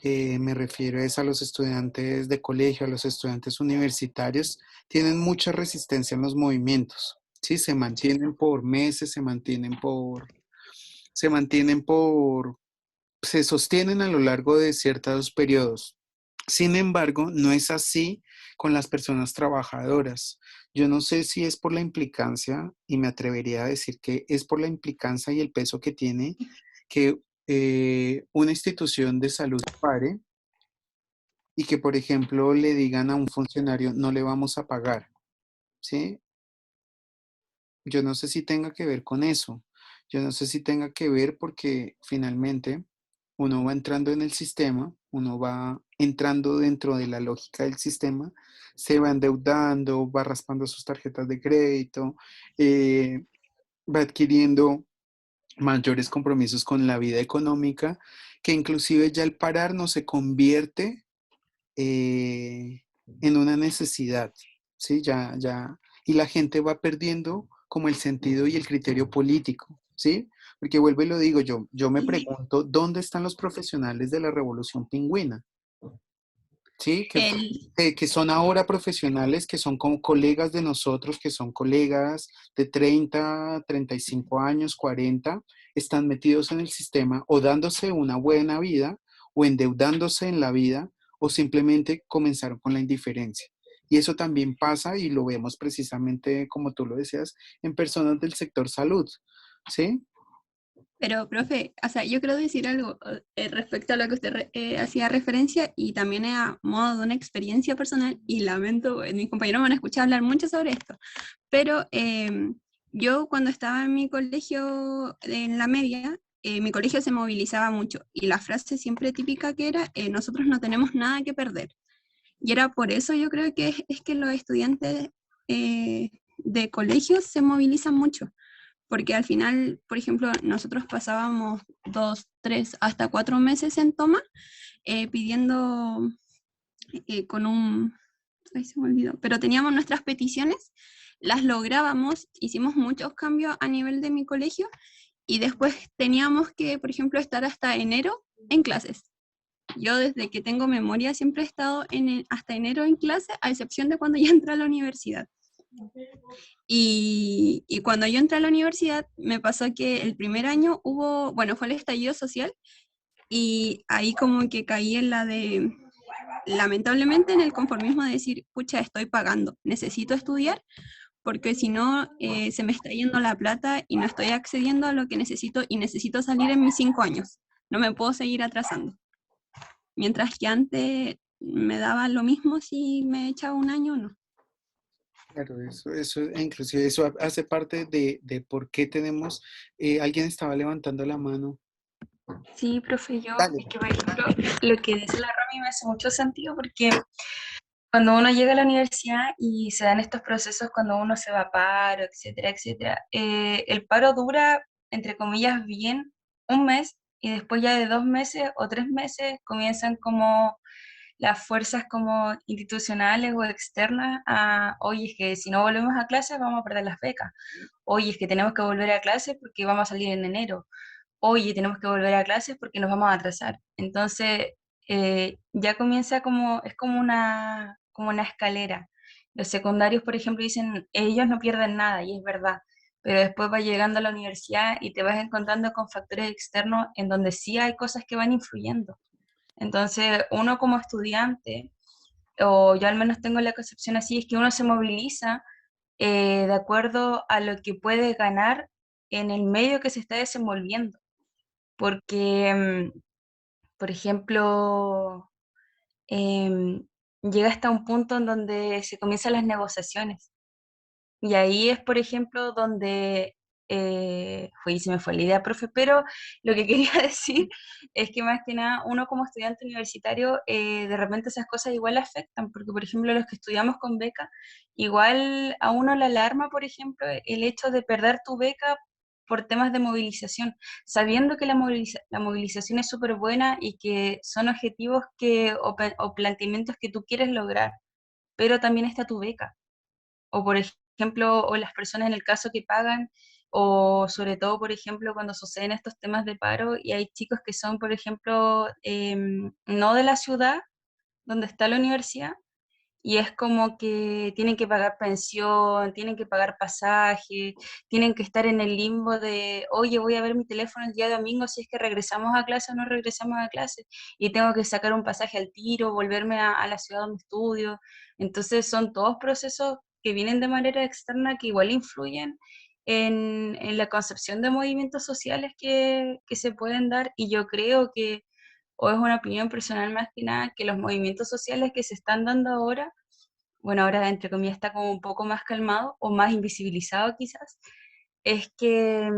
me refiero es a los estudiantes de colegio, a los estudiantes universitarios, tienen mucha resistencia en los movimientos, ¿sí? Se mantienen por meses, se mantienen por, se sostienen a lo largo de ciertos periodos. Sin embargo, no es así con las personas trabajadoras. Yo no sé si es por la implicancia, y me atrevería a decir que es por la implicancia y el peso que tiene que una institución de salud pare y que, por ejemplo, le digan a un funcionario, no le vamos a pagar, ¿sí? Yo no sé si tenga que ver con eso. Yo no sé si tenga que ver porque finalmente uno va entrando en el sistema, uno va entrando dentro de la lógica del sistema, se va endeudando, va raspando sus tarjetas de crédito, eh, va adquiriendo mayores compromisos con la vida económica, que inclusive ya el parar no se convierte en una necesidad, ¿sí? Y la gente va perdiendo como el sentido y el criterio político, ¿sí? Porque vuelvo y lo digo, yo me pregunto, ¿dónde están los profesionales de la Revolución Pingüina? ¿Sí? El, Que son ahora profesionales, que son como colegas de nosotros, que son colegas de 30, 35 años, 40, están metidos en el sistema o dándose una buena vida o endeudándose en la vida o simplemente comenzaron con la indiferencia. Y eso también pasa y lo vemos precisamente, como tú lo decías, en personas del sector salud, ¿sí? pero, profe, o sea, yo quiero decir algo respecto a lo que usted hacía referencia y también a modo de una experiencia personal y lamento, mis compañeros me han escuchado hablar mucho sobre esto, pero yo cuando estaba en mi colegio, en la media, mi colegio se movilizaba mucho y la frase siempre típica que era, nosotros no tenemos nada que perder. Y era por eso yo creo que es que los estudiantes de colegios se movilizan mucho, porque al final, por ejemplo, nosotros pasábamos 2, 3, hasta 4 meses en toma pidiendo con un, ay, se me olvidó, pero teníamos nuestras peticiones, las lográbamos, hicimos muchos cambios a nivel de mi colegio y después teníamos que, por ejemplo, estar hasta enero en clases. Yo desde que tengo memoria siempre he estado hasta enero en clase, a excepción de cuando ya entré a la universidad. Y cuando yo entré a la universidad me pasó que el primer año hubo, bueno, fue el estallido social y ahí como que caí en la de, lamentablemente en el conformismo de decir, pucha, estoy pagando, necesito estudiar porque si no se me está yendo la plata y no estoy accediendo a lo que necesito y necesito salir en mis 5 años. No me puedo seguir atrasando. Mientras que antes me daba lo mismo si me echaba un año o no. Claro, inclusive eso hace parte de por qué tenemos, alguien estaba levantando la mano. Sí, profe, yo, Dale. es que por ejemplo, lo que dice la Romy me hace mucho sentido porque cuando uno llega a la universidad y se dan estos procesos cuando uno se va a paro, etcétera, etcétera, el paro dura, entre comillas, bien un mes y después ya de 2 meses o 3 meses comienzan como las fuerzas como institucionales o externas a, oye, es que si no volvemos a clase vamos a perder las becas, oye, es que tenemos que volver a clase porque vamos a salir en enero, oye, tenemos que volver a clases porque nos vamos a atrasar. Entonces, ya comienza como, es como una escalera. Los secundarios, por ejemplo, dicen, ellos no pierden nada, y es verdad, pero después vas llegando a la universidad y te vas encontrando con factores externos en donde sí hay cosas que van influyendo. Entonces, uno como estudiante, o yo al menos tengo la concepción así, es que uno se moviliza de acuerdo a lo que puede ganar en el medio que se está desenvolviendo porque, por ejemplo, llega hasta un punto en donde se comienzan las negociaciones. Y ahí es, por ejemplo, donde se me fue la idea, profe, pero lo que quería decir es que más que nada uno como estudiante universitario, de repente esas cosas igual afectan, porque por ejemplo los que estudiamos con beca, igual a uno le alarma, por ejemplo, el hecho de perder tu beca por temas de movilización, sabiendo que la movilización es súper buena y que son objetivos o planteamientos que tú quieres lograr, pero también está tu beca. O por ejemplo, o las personas en el caso que pagan, o sobre todo, por ejemplo, cuando suceden estos temas de paro y hay chicos que son, por ejemplo, no de la ciudad donde está la universidad, y es como que tienen que pagar pensión, tienen que pagar pasaje, tienen que estar en el limbo de, oye, voy a ver mi teléfono el día domingo si es que regresamos a clase o no regresamos a clase, y tengo que sacar un pasaje al tiro, volverme a la ciudad donde estudio. Entonces son todos procesos que vienen de manera externa que igual influyen en la concepción de movimientos sociales que se pueden dar, y yo creo que o es una opinión personal más que nada, que los movimientos sociales que se están dando ahora, bueno, ahora entre comillas está como un poco más calmado o más invisibilizado quizás, es que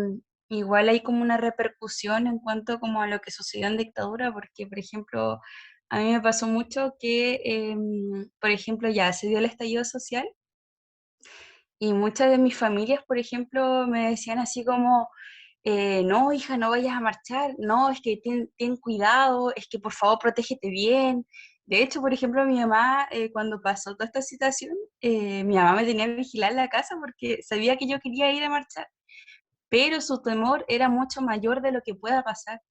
igual hay como una repercusión en cuanto como a lo que sucedió en dictadura, porque por ejemplo, a mí me pasó mucho que, por ejemplo, ya se dio el estallido social y muchas de mis familias, por ejemplo, me decían así como, no, hija, no vayas a marchar, no, es que ten cuidado, es que por favor protégete bien. De hecho, por ejemplo, mi mamá, cuando pasó toda esta situación, mi mamá me tenía que vigilar en la casa porque sabía que yo quería ir a marchar, pero su temor era mucho mayor de lo que pueda pasar.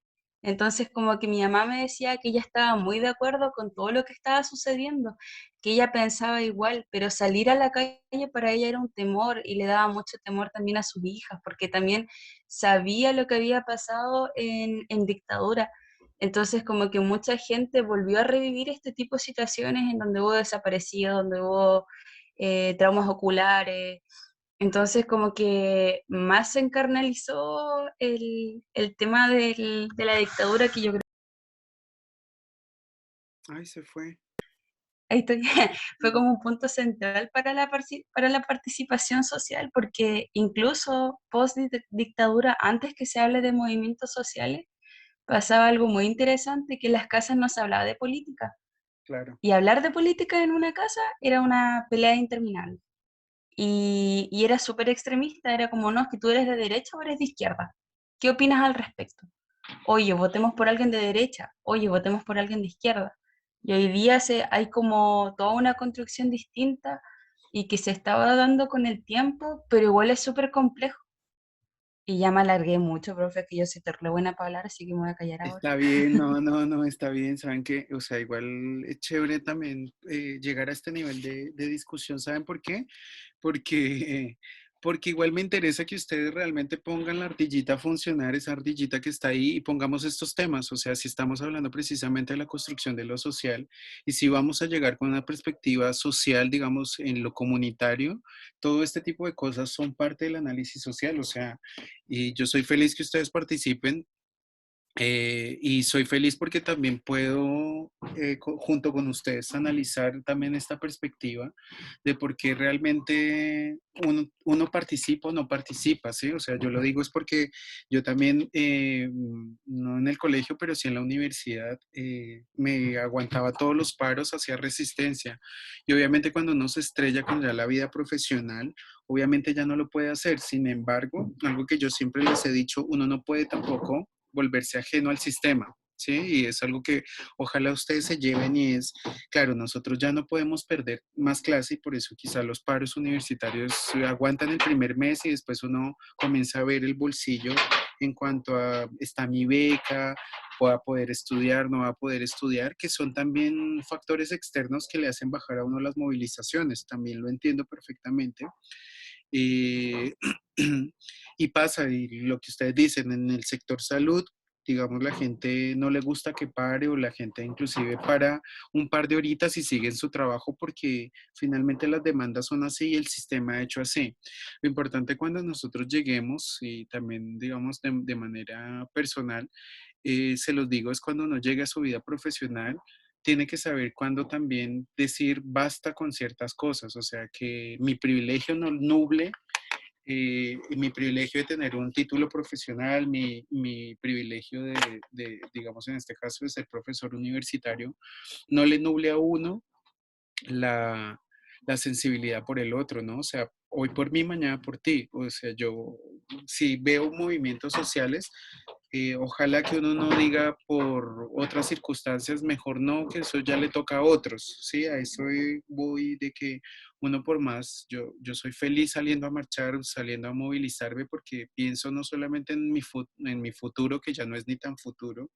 Entonces, como que mi mamá me decía que ella estaba muy de acuerdo con todo lo que estaba sucediendo, que ella pensaba igual, pero salir a la calle para ella era un temor y le daba mucho temor también a sus hijas, porque también sabía lo que había pasado en dictadura. Entonces, como que mucha gente volvió a revivir este tipo de situaciones en donde hubo desaparecidos, donde hubo traumas oculares. Entonces, como que más se encarnalizó el tema de la dictadura, que yo creo Ay, se fue. ahí estoy, fue como un punto central para para la participación social, porque incluso post dictadura, antes que se hable de movimientos sociales, pasaba algo muy interesante, que en las casas no se hablaba de política. Claro. Y hablar de política en una casa era una pelea interminable. Y era súper extremista, era como, no, es que tú eres de derecha o eres de izquierda. ¿Qué opinas al respecto? Oye, votemos por alguien de derecha, oye, votemos por alguien de izquierda. Y hoy día hay como toda una construcción distinta y que se estaba dando con el tiempo, pero igual es súper complejo. Y ya me alargué mucho, profe, que yo soy terrible buena para hablar, así que me voy a callar ahora. Está bien, no, no, no, está bien. Saben que, o sea, igual es chévere también llegar a este nivel de discusión. ¿Saben por qué? Porque, porque igual me interesa que ustedes realmente pongan la ardillita a funcionar, esa ardillita que está ahí, y pongamos estos temas. O sea, si estamos hablando precisamente de la construcción de lo social y si vamos a llegar con una perspectiva social, digamos, en lo comunitario, todo este tipo de cosas son parte del análisis social. O sea, y yo soy feliz que ustedes participen. Y soy feliz porque también puedo, junto con ustedes, analizar también esta perspectiva de por qué realmente uno participa o no participa, ¿sí? O sea, yo lo digo es porque yo también, no en el colegio, pero sí en la universidad, me aguantaba todos los paros, hacía resistencia. Y obviamente cuando uno se estrella con ya la vida profesional, obviamente ya no lo puede hacer. Sin embargo, algo que yo siempre les he dicho, uno no puede tampoco volverse ajeno al sistema, ¿sí? Y es algo que ojalá ustedes se lleven y es, claro, nosotros ya no podemos perder más clase y por eso quizá los paros universitarios aguantan el primer mes y después uno comienza a ver el bolsillo en cuanto a, está mi beca, voy a poder estudiar, no va a poder estudiar, que son también factores externos que le hacen bajar a uno las movilizaciones, también lo entiendo perfectamente. Eh, y pasa, y lo que ustedes dicen, en el sector salud, digamos, la gente no le gusta que pare o la gente inclusive para un par de horitas y sigue en su trabajo porque finalmente las demandas son así y el sistema ha hecho así. Lo importante cuando nosotros lleguemos y también, digamos, de manera personal, se los digo, es cuando uno llega a su vida profesional, tiene que saber cuándo también decir basta con ciertas cosas, o sea, que mi privilegio no nuble mi privilegio de tener un título profesional, mi privilegio digamos en este caso, de ser profesor universitario, no le nuble a uno la, la sensibilidad por el otro, ¿no? O sea, hoy por mí, mañana por ti. O sea, yo si veo movimientos sociales, ojalá que uno no diga por otras circunstancias, mejor no, que eso ya le toca a otros, ¿sí? A eso voy de que uno por más, yo soy feliz saliendo a marchar, saliendo a movilizarme, porque pienso no solamente en mi futuro, que ya no es ni tan futuro,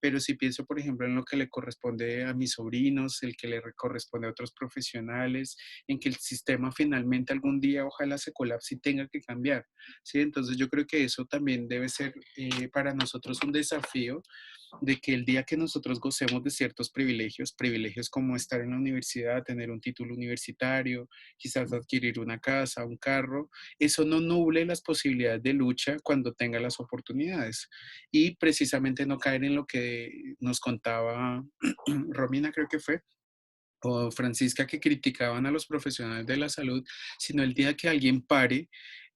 pero sí pienso, por ejemplo, en lo que le corresponde a mis sobrinos, el que le corresponde a otros profesionales, en que el sistema finalmente algún día ojalá se colapse y tenga que cambiar, ¿sí? Entonces yo creo que eso también debe ser para nosotros un desafío de que el día que nosotros gocemos de ciertos privilegios, privilegios como estar en la universidad, tener un título universitario, quizás adquirir una casa, un carro, eso no nuble las posibilidades de lucha cuando tenga las oportunidades. Y precisamente no caer en lo que nos contaba Romina, creo que fue, o Francisca, que criticaban a los profesionales de la salud, sino el día que alguien pare.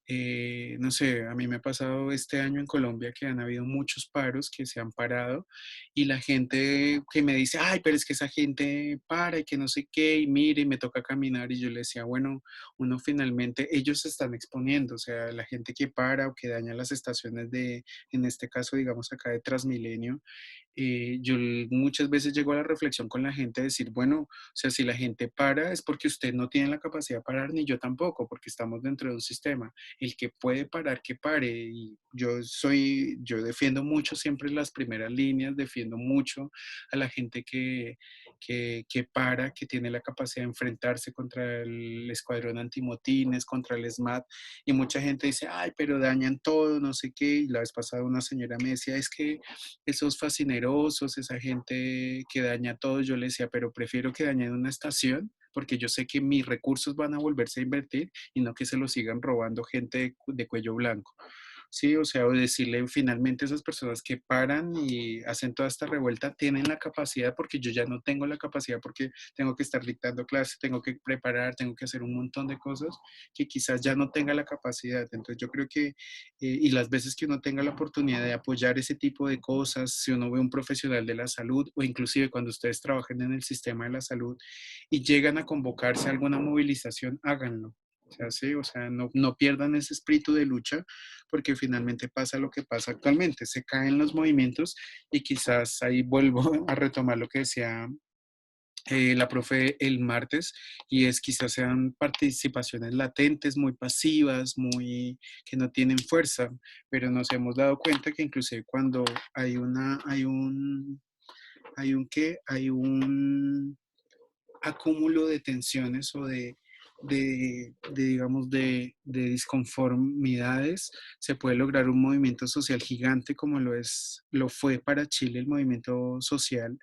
No sé, a mí me ha pasado este año en Colombia que han habido muchos paros que se han parado, y la gente que me dice, ay, pero es que esa gente para y que no sé qué, y mire, y me toca caminar, y yo le decía, bueno, uno finalmente, ellos se están exponiendo, o sea, la gente que para o que daña las estaciones en este caso, digamos acá de Transmilenio, yo muchas veces llego a la reflexión con la gente de decir, bueno, o sea, si la gente para es porque usted no tiene la capacidad de parar, ni yo tampoco, porque estamos dentro de un sistema. El que puede parar, que pare. Y yo defiendo mucho siempre las primeras líneas, defiendo mucho a la gente que para, que tiene la capacidad de enfrentarse contra el escuadrón antimotines, contra el SMAT, y mucha gente dice, ay, pero dañan todo, no sé qué, y la vez pasada una señora me decía, es que esos fascinerosos, esa gente que daña todo, yo le decía, pero prefiero que dañen una estación, porque yo sé que mis recursos van a volverse a invertir y no que se los sigan robando gente de cuello blanco. Sí, o sea, o decirle finalmente a esas personas que paran y hacen toda esta revuelta, tienen la capacidad, porque yo ya no tengo la capacidad, porque tengo que estar dictando clases, tengo que preparar, tengo que hacer un montón de cosas que quizás ya no tenga la capacidad. Entonces yo creo que, y las veces que uno tenga la oportunidad de apoyar ese tipo de cosas, si uno ve un profesional de la salud, o inclusive cuando ustedes trabajen en el sistema de la salud y llegan a convocarse a alguna movilización, háganlo. O sea, sí, o sea, no pierdan ese espíritu de lucha, porque finalmente pasa lo que pasa actualmente, se caen los movimientos, y quizás ahí vuelvo a retomar lo que decía la profe el martes, y es quizás sean participaciones latentes, muy pasivas, muy que no tienen fuerza, pero nos hemos dado cuenta que inclusive cuando hay un acúmulo de tensiones o digamos, de disconformidades, se puede lograr un movimiento social gigante como lo fue para Chile el movimiento social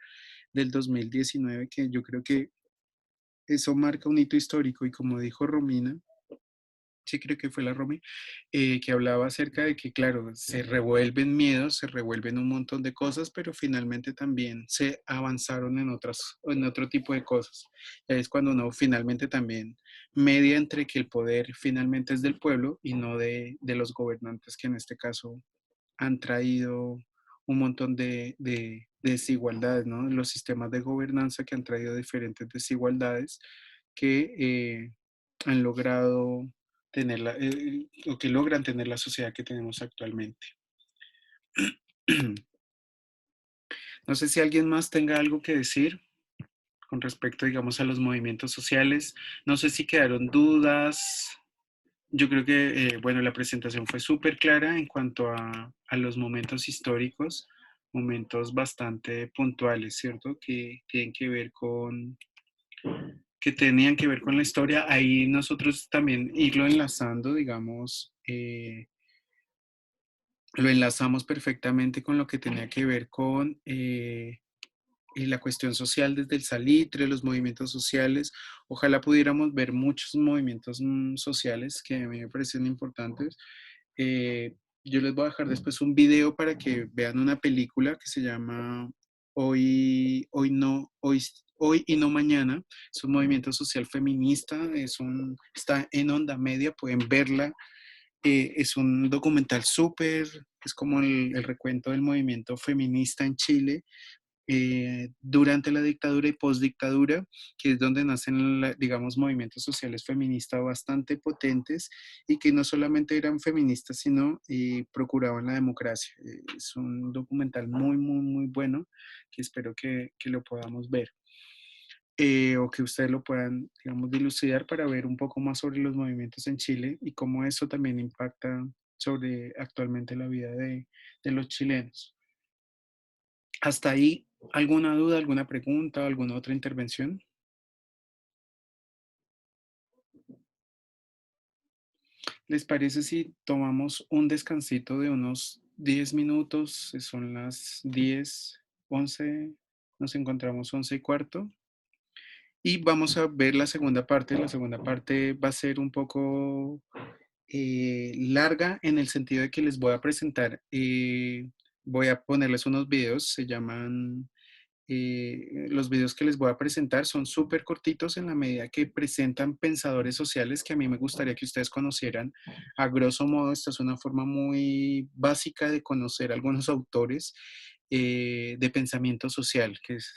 del 2019, que yo creo que eso marca un hito histórico. Y como dijo Romina, sí creo que fue la Romy, que hablaba acerca de que, claro, se revuelven miedos, se revuelven un montón de cosas, pero finalmente también se avanzaron en otro tipo de cosas. Y ahí es cuando uno finalmente también media entre que el poder finalmente es del pueblo y no de los gobernantes, que en este caso han traído un montón de desigualdades, ¿no? Los sistemas de gobernanza que han traído diferentes desigualdades que han logrado o que logran tener la sociedad que tenemos actualmente. No sé si alguien más tenga algo que decir con respecto, digamos, a los movimientos sociales. No sé si quedaron dudas. Yo creo que, bueno, la presentación fue súper clara en cuanto a los momentos históricos, momentos bastante puntuales, ¿cierto? Que tenían que ver con la historia. Ahí nosotros también irlo enlazando, digamos, lo enlazamos perfectamente con lo que tenía que ver con la cuestión social desde el salitre, los movimientos sociales. Ojalá pudiéramos ver muchos movimientos sociales que a mí me parecen importantes. Yo les voy a dejar después un video para que vean una película que se llama Hoy y no mañana. Es un movimiento social feminista, está en Onda Media, pueden verla. Es un documental súper, es como el recuento del movimiento feminista en Chile durante la dictadura y postdictadura, que es donde nacen, digamos, movimientos sociales feministas bastante potentes y que no solamente eran feministas, sino procuraban la democracia. Es un documental muy, muy, muy bueno que espero que lo podamos ver. O que ustedes lo puedan, digamos, dilucidar para ver un poco más sobre los movimientos en Chile y cómo eso también impacta sobre actualmente la vida de los chilenos. Hasta ahí, ¿alguna duda, alguna pregunta, alguna otra intervención? ¿Les parece si tomamos un descansito de unos 10 minutos? Son las 10:11, nos encontramos 11:15. Y vamos a ver la segunda parte. La segunda parte va a ser un poco larga en el sentido de que les voy a presentar, voy a ponerles unos videos, se llaman, los videos que les voy a presentar son súper cortitos en la medida que presentan pensadores sociales que a mí me gustaría que ustedes conocieran. A grosso modo, esta es una forma muy básica de conocer algunos autores de pensamiento social, que es,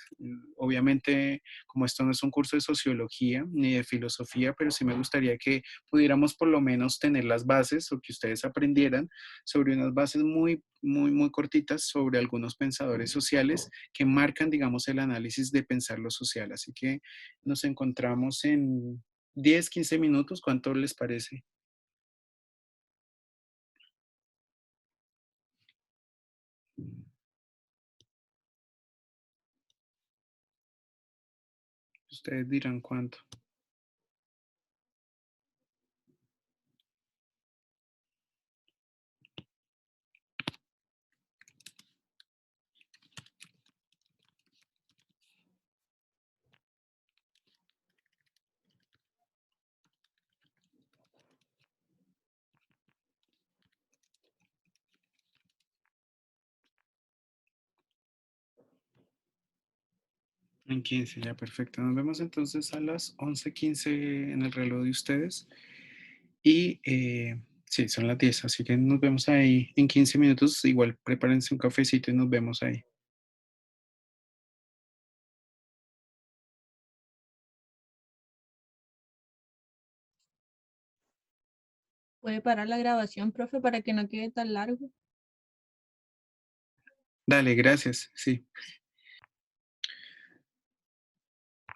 obviamente, como esto no es un curso de sociología ni de filosofía, pero sí me gustaría que pudiéramos por lo menos tener las bases o que ustedes aprendieran sobre unas bases muy, muy, muy cortitas sobre algunos pensadores sociales que marcan, digamos, el análisis de pensar lo social. Así que nos encontramos en 10, 15 minutos. ¿Cuánto les parece? Ustedes dirán cuánto. En 15, ya perfecto. Nos vemos entonces a las 11:15 en el reloj de ustedes. Y sí, son las 10, así que nos vemos ahí en 15 minutos. Igual prepárense un cafecito y nos vemos ahí. ¿Puede parar la grabación, profe, para que no quede tan largo? Dale, gracias. Sí.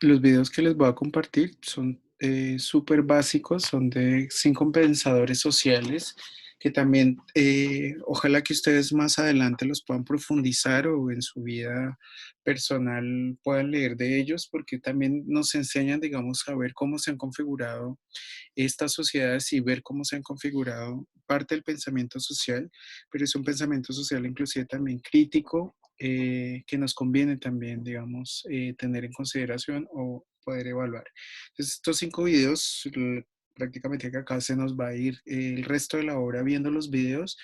Los videos que les voy a compartir son súper básicos, son de 5 pensadores sociales que también ojalá que ustedes más adelante los puedan profundizar o en su vida personal puedan leer de ellos porque también nos enseñan, digamos, a ver cómo se han configurado estas sociedades y ver cómo se han configurado parte del pensamiento social, pero es un pensamiento social inclusive también crítico que nos conviene también, digamos, tener en consideración o poder evaluar. Entonces, estos 5 videos, prácticamente que acá se nos va a ir el resto de la hora viendo los videos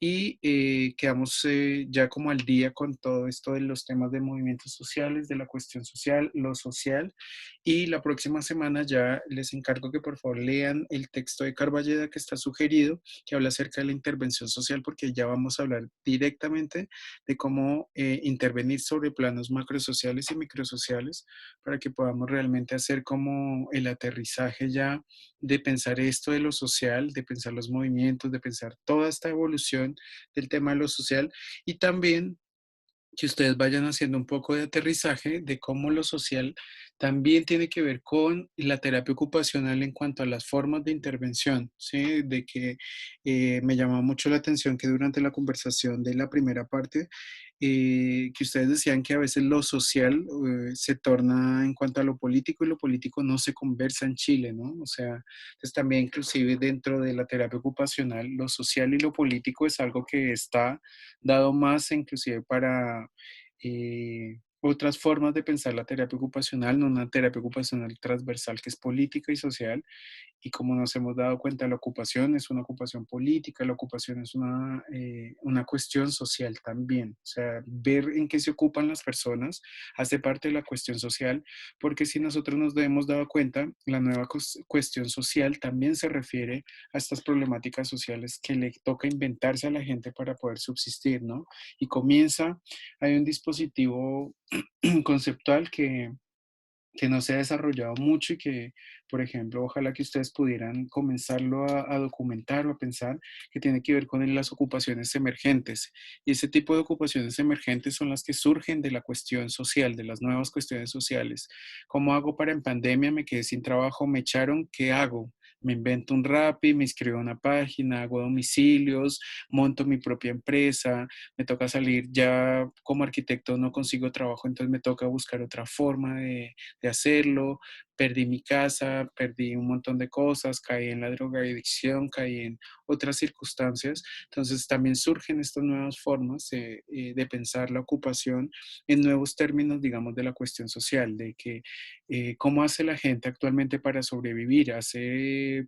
y quedamos ya como al día con todo esto de los temas de movimientos sociales, de la cuestión social, lo social. Y la próxima semana ya les encargo que por favor lean el texto de Carballeda que está sugerido, que habla acerca de la intervención social, porque ya vamos a hablar directamente de cómo intervenir sobre planos macrosociales y microsociales para que podamos realmente hacer como el aterrizaje ya de pensar esto de lo social, de pensar los movimientos, de pensar toda esta evolución del tema de lo social y también que ustedes vayan haciendo un poco de aterrizaje de cómo lo social también tiene que ver con la terapia ocupacional en cuanto a las formas de intervención, ¿sí? De que me llamó mucho la atención que durante la conversación de la primera parte, que ustedes decían que a veces lo social se torna en cuanto a lo político y lo político no se conversa en Chile, ¿no? O sea, pues también inclusive dentro de la terapia ocupacional, lo social y lo político es algo que está dado más inclusive para otras formas de pensar la terapia ocupacional, no una terapia ocupacional transversal que es política y social, y como nos hemos dado cuenta, la ocupación es una ocupación política, la ocupación es una cuestión social también. O sea, ver en qué se ocupan las personas hace parte de la cuestión social, porque si nosotros nos hemos dado cuenta, la nueva cuestión social también se refiere a estas problemáticas sociales que le toca inventarse a la gente para poder subsistir, ¿no? Y hay un dispositivo conceptual que no se ha desarrollado mucho y que, por ejemplo, ojalá que ustedes pudieran comenzarlo a documentar o a pensar, que tiene que ver con las ocupaciones emergentes. Y ese tipo de ocupaciones emergentes son las que surgen de la cuestión social, de las nuevas cuestiones sociales. ¿Cómo hago para en pandemia? Me quedé sin trabajo, me echaron, ¿qué hago? Me invento un Rappi, me inscribo a una página, hago domicilios, monto mi propia empresa, me toca salir ya como arquitecto, no consigo trabajo, entonces me toca buscar otra forma de hacerlo, perdí mi casa, perdí un montón de cosas, caí en la drogadicción, caí en otras circunstancias. Entonces también surgen estas nuevas formas de pensar la ocupación en nuevos términos, digamos, de la cuestión social, de que cómo hace la gente actualmente para sobrevivir. Hace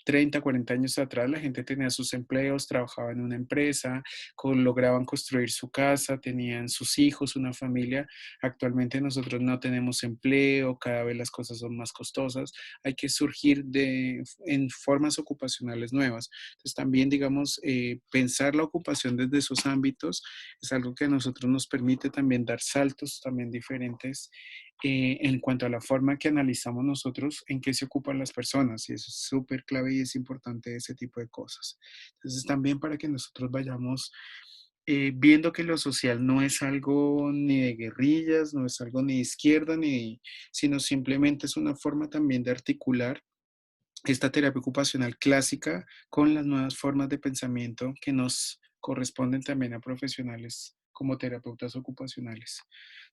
30, 40 años atrás la gente tenía sus empleos, trabajaba en una empresa, lograban construir su casa, tenían sus hijos, una familia. Actualmente nosotros no tenemos empleo, cada vez las cosas son más costosas, hay que surgir en formas ocupacionales nuevas. Entonces también, digamos, pensar la ocupación desde esos ámbitos es algo que a nosotros nos permite también dar saltos también diferentes en cuanto a la forma que analizamos nosotros en qué se ocupan las personas, y eso es súper clave y es importante ese tipo de cosas. Entonces también para que nosotros vayamos viendo que lo social no es algo ni de guerrillas, no es algo ni de izquierda, sino simplemente es una forma también de articular esta terapia ocupacional clásica con las nuevas formas de pensamiento que nos corresponden también a profesionales como terapeutas ocupacionales.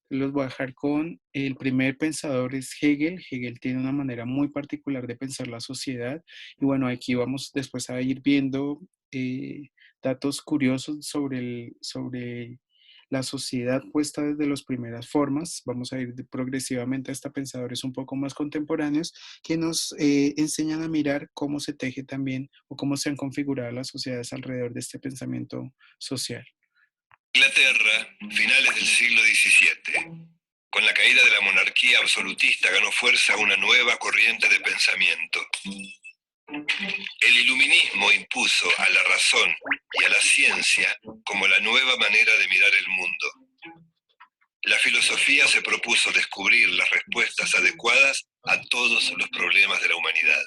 Los voy a dejar con el primer pensador es Hegel. Hegel tiene una manera muy particular de pensar la sociedad y bueno, aquí vamos después a ir viendo datos curiosos sobre la sociedad puesta desde las primeras formas. Vamos a ir progresivamente hasta pensadores un poco más contemporáneos que nos enseñan a mirar cómo se teje también o cómo se han configurado las sociedades alrededor de este pensamiento social. Inglaterra, finales del siglo XVII. Con la caída de la monarquía absolutista ganó fuerza una nueva corriente de pensamiento. El iluminismo impuso a la razón y a la ciencia como la nueva manera de mirar el mundo. La filosofía se propuso descubrir las respuestas adecuadas a todos los problemas de la humanidad.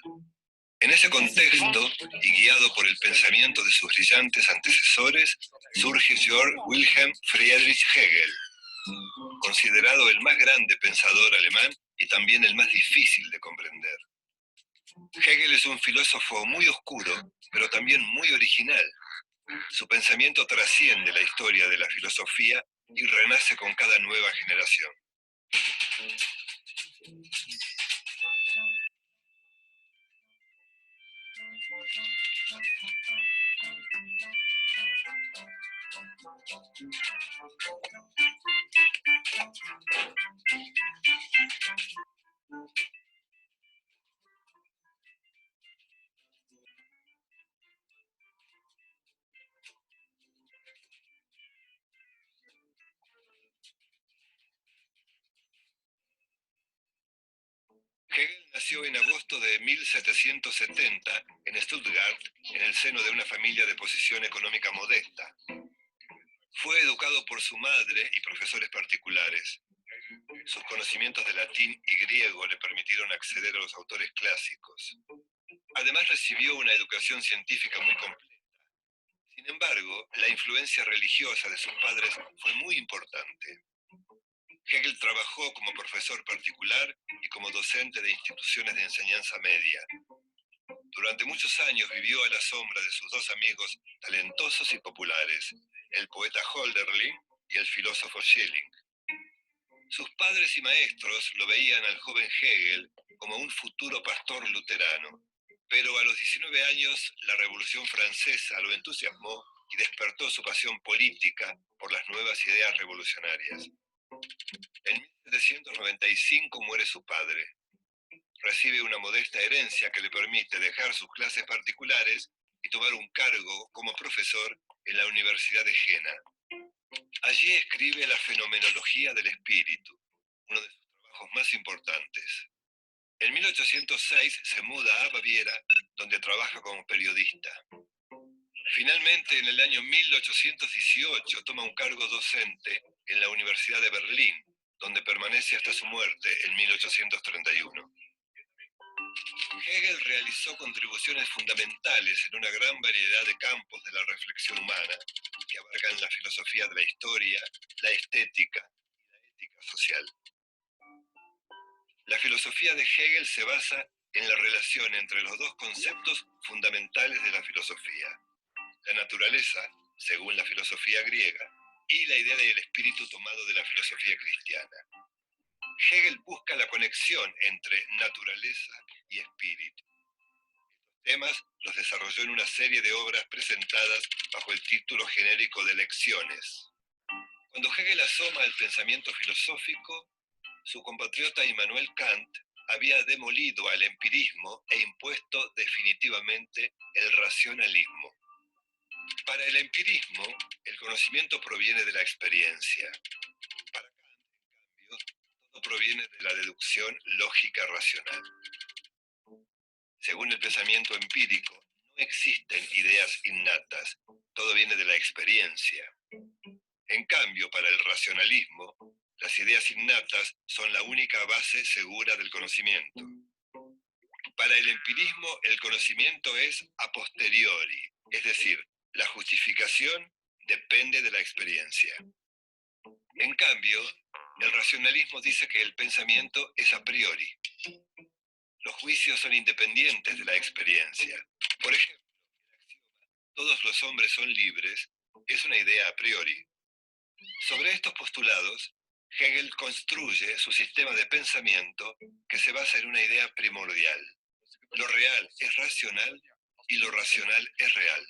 En ese contexto, y guiado por el pensamiento de sus brillantes antecesores, surge Georg Wilhelm Friedrich Hegel, considerado el más grande pensador alemán y también el más difícil de comprender. Hegel es un filósofo muy oscuro, pero también muy original. Su pensamiento trasciende la historia de la filosofía y renace con cada nueva generación. Hegel nació en agosto de 1770 en Stuttgart, en el seno de una familia de posición económica modesta. Fue educado por su madre y profesores particulares. Sus conocimientos de latín y griego le permitieron acceder a los autores clásicos. Además recibió una educación científica muy completa. Sin embargo, la influencia religiosa de sus padres fue muy importante. Hegel trabajó como profesor particular y como docente de instituciones de enseñanza media. Durante muchos años vivió a la sombra de sus dos amigos talentosos y populares, el poeta Hölderlin y el filósofo Schelling. Sus padres y maestros lo veían al joven Hegel como un futuro pastor luterano, pero a los 19 años la Revolución Francesa lo entusiasmó y despertó su pasión política por las nuevas ideas revolucionarias. En 1795 muere su padre. recibe una modesta herencia que le permite dejar sus clases particulares y tomar un cargo como profesor en la Universidad de Jena. Allí escribe la fenomenología del espíritu, uno de sus trabajos más importantes. En 1806 se muda a Baviera, donde trabaja como periodista. Finalmente, en el año 1818 toma un cargo docente en la Universidad de Berlín, donde permanece hasta su muerte en 1831. Hegel realizó contribuciones fundamentales en una gran variedad de campos de la reflexión humana, que abarcan la filosofía de la historia, la estética y la ética social. La filosofía de Hegel se basa en la relación entre los dos conceptos fundamentales de la filosofía: la naturaleza, según la filosofía griega, y la idea del espíritu tomado de la filosofía cristiana. Hegel busca la conexión entre naturaleza y espíritu. Estos temas los desarrolló en una serie de obras presentadas bajo el título genérico de Lecciones. Cuando Hegel asoma al pensamiento filosófico, su compatriota Immanuel Kant había demolido al empirismo e impuesto definitivamente el racionalismo. Para el empirismo, el conocimiento proviene de la experiencia. Para Kant, en cambio, todo proviene de la deducción lógica racional. Según el pensamiento empírico, no existen ideas innatas, todo viene de la experiencia. En cambio, para el racionalismo, las ideas innatas son la única base segura del conocimiento. Para el empirismo, el conocimiento es a posteriori, es decir, la justificación depende de la experiencia. En cambio, el racionalismo dice que el pensamiento es a priori. Los juicios son independientes de la experiencia. Por ejemplo, el axioma "todos los hombres son libres" es una idea a priori. Sobre estos postulados, Hegel construye su sistema de pensamiento que se basa en una idea primordial: lo real es racional y lo racional es real.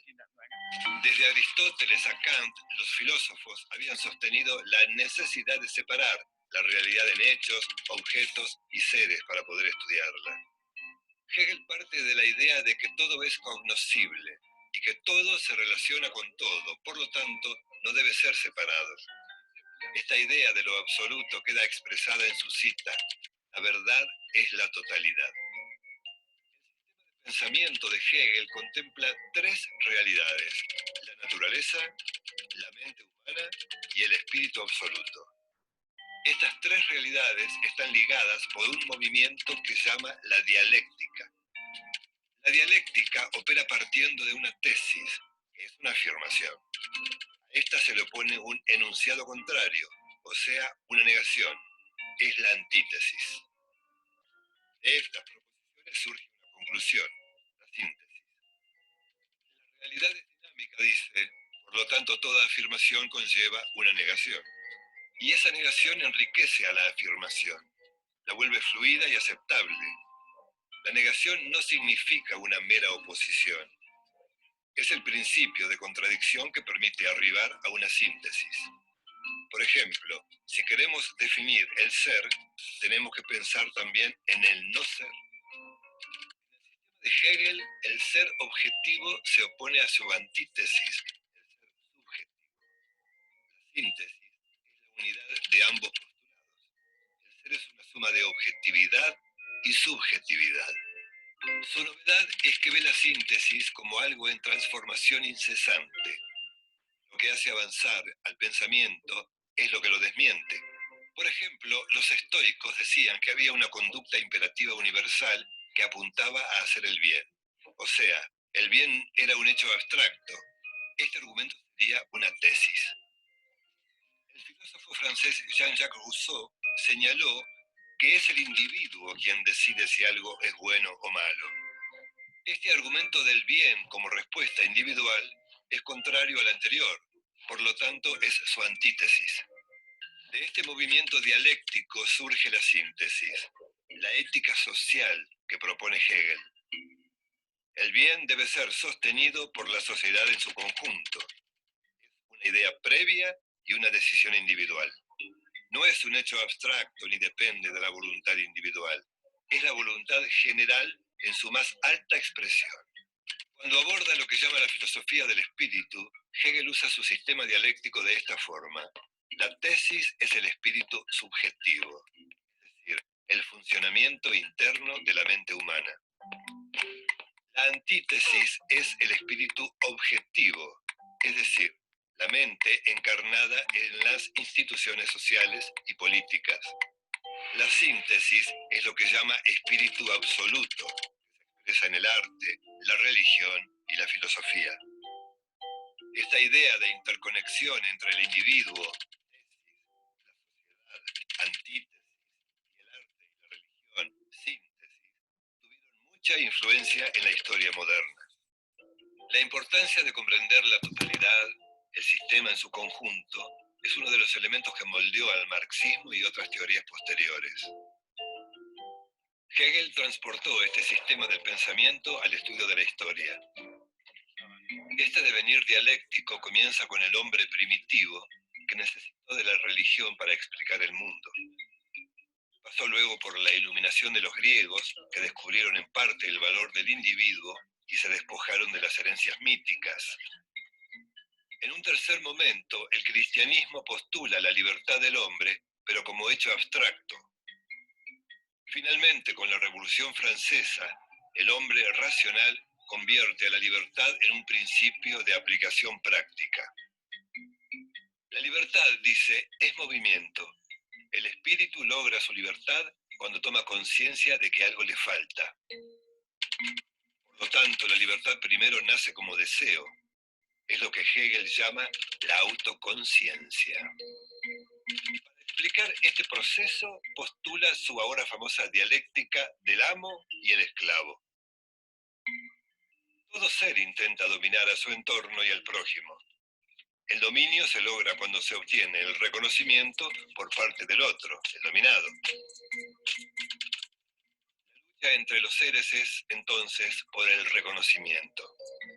Desde Aristóteles a Kant, los filósofos habían sostenido la necesidad de separar la realidad en hechos, objetos y seres para poder estudiarla. Hegel parte de la idea de que todo es cognoscible y que todo se relaciona con todo, por lo tanto, no debe ser separado. Esta idea de lo absoluto queda expresada en su cita: la verdad es la totalidad. El pensamiento de Hegel contempla tres realidades: la naturaleza, la mente humana y el espíritu absoluto. Estas tres realidades están ligadas por un movimiento que se llama la dialéctica. La dialéctica opera partiendo de una tesis, que es una afirmación. A esta se le opone un enunciado contrario, o sea, una negación. Es la antítesis. De estas proposiciones surge una conclusión, la síntesis. La realidad es dinámica, dice, por lo tanto toda afirmación conlleva una negación. Y esa negación enriquece a la afirmación, la vuelve fluida y aceptable. La negación no significa una mera oposición. Es el principio de contradicción que permite arribar a una síntesis. Por ejemplo, si queremos definir el ser, tenemos que pensar también en el no ser. En el sistema de Hegel, el ser objetivo se opone a su antítesis, el ser subjetivo. La síntesis es la unidad de ambos postulados. El ser es una suma de objetividad y subjetividad. Su novedad es que ve la síntesis como algo en transformación incesante. Lo que hace avanzar al pensamiento es lo que lo desmiente. Por ejemplo, los estoicos decían que había una conducta imperativa universal que apuntaba a hacer el bien. O sea, el bien era un hecho abstracto. Este argumento sería una tesis. El filósofo francés Jean-Jacques Rousseau señaló que es el individuo quien decide si algo es bueno o malo. Este argumento del bien como respuesta individual es contrario al anterior, por lo tanto es su antítesis. De este movimiento dialéctico surge la síntesis, la ética social que propone Hegel. El bien debe ser sostenido por la sociedad en su conjunto. Es una idea previa y una decisión individual. No es un hecho abstracto ni depende de la voluntad individual. es la voluntad general en su más alta expresión. Cuando aborda lo que llama la filosofía del espíritu, Hegel usa su sistema dialéctico de esta forma. La tesis es el espíritu subjetivo, es decir, el funcionamiento interno de la mente humana. La antítesis es el espíritu objetivo, es decir, la mente encarnada en las instituciones sociales y políticas. La síntesis es lo que llama espíritu absoluto, que se expresa en el arte, la religión y la filosofía. Esta idea de interconexión entre el individuo, la sociedad, antítesis, y el arte y la religión, síntesis, tuvieron mucha influencia en la historia moderna. La importancia de comprender la totalidad, el sistema en su conjunto, es uno de los elementos que moldeó al marxismo y otras teorías posteriores. Hegel transportó este sistema del pensamiento al estudio de la historia. Este devenir dialéctico comienza con el hombre primitivo que necesitó de la religión para explicar el mundo. Pasó luego por la iluminación de los griegos, que descubrieron en parte el valor del individuo y se despojaron de las herencias míticas. En un tercer momento, el cristianismo postula la libertad del hombre, pero como hecho abstracto. Finalmente, con la Revolución Francesa, el hombre racional convierte a la libertad en un principio de aplicación práctica. La libertad, dice, es movimiento. El espíritu logra su libertad cuando toma conciencia de que algo le falta. Por lo tanto, la libertad primero nace como deseo. Es lo que Hegel llama la autoconciencia. Para explicar este proceso, postula su ahora famosa dialéctica del amo y el esclavo. Todo ser intenta dominar a su entorno y al prójimo. El dominio se logra cuando se obtiene el reconocimiento por parte del otro, el dominado. La lucha entre los seres es, entonces, por el reconocimiento. En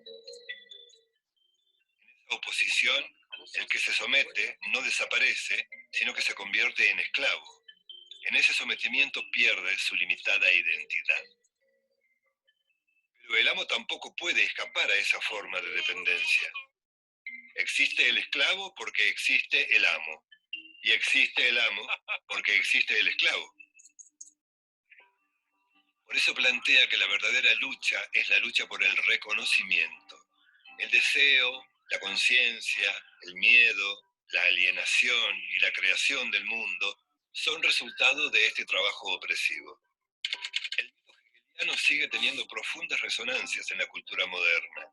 esa oposición, el que se somete no desaparece, sino que se convierte en esclavo. En ese sometimiento pierde su limitada identidad. Pero el amo tampoco puede escapar a esa forma de dependencia. Existe el esclavo porque existe el amo. Y existe el amo porque existe el esclavo. Por eso plantea que la verdadera lucha es la lucha por el reconocimiento. El deseo, la conciencia, el miedo, la alienación y la creación del mundo son resultado de este trabajo opresivo. El mito hegeliano sigue teniendo profundas resonancias en la cultura moderna.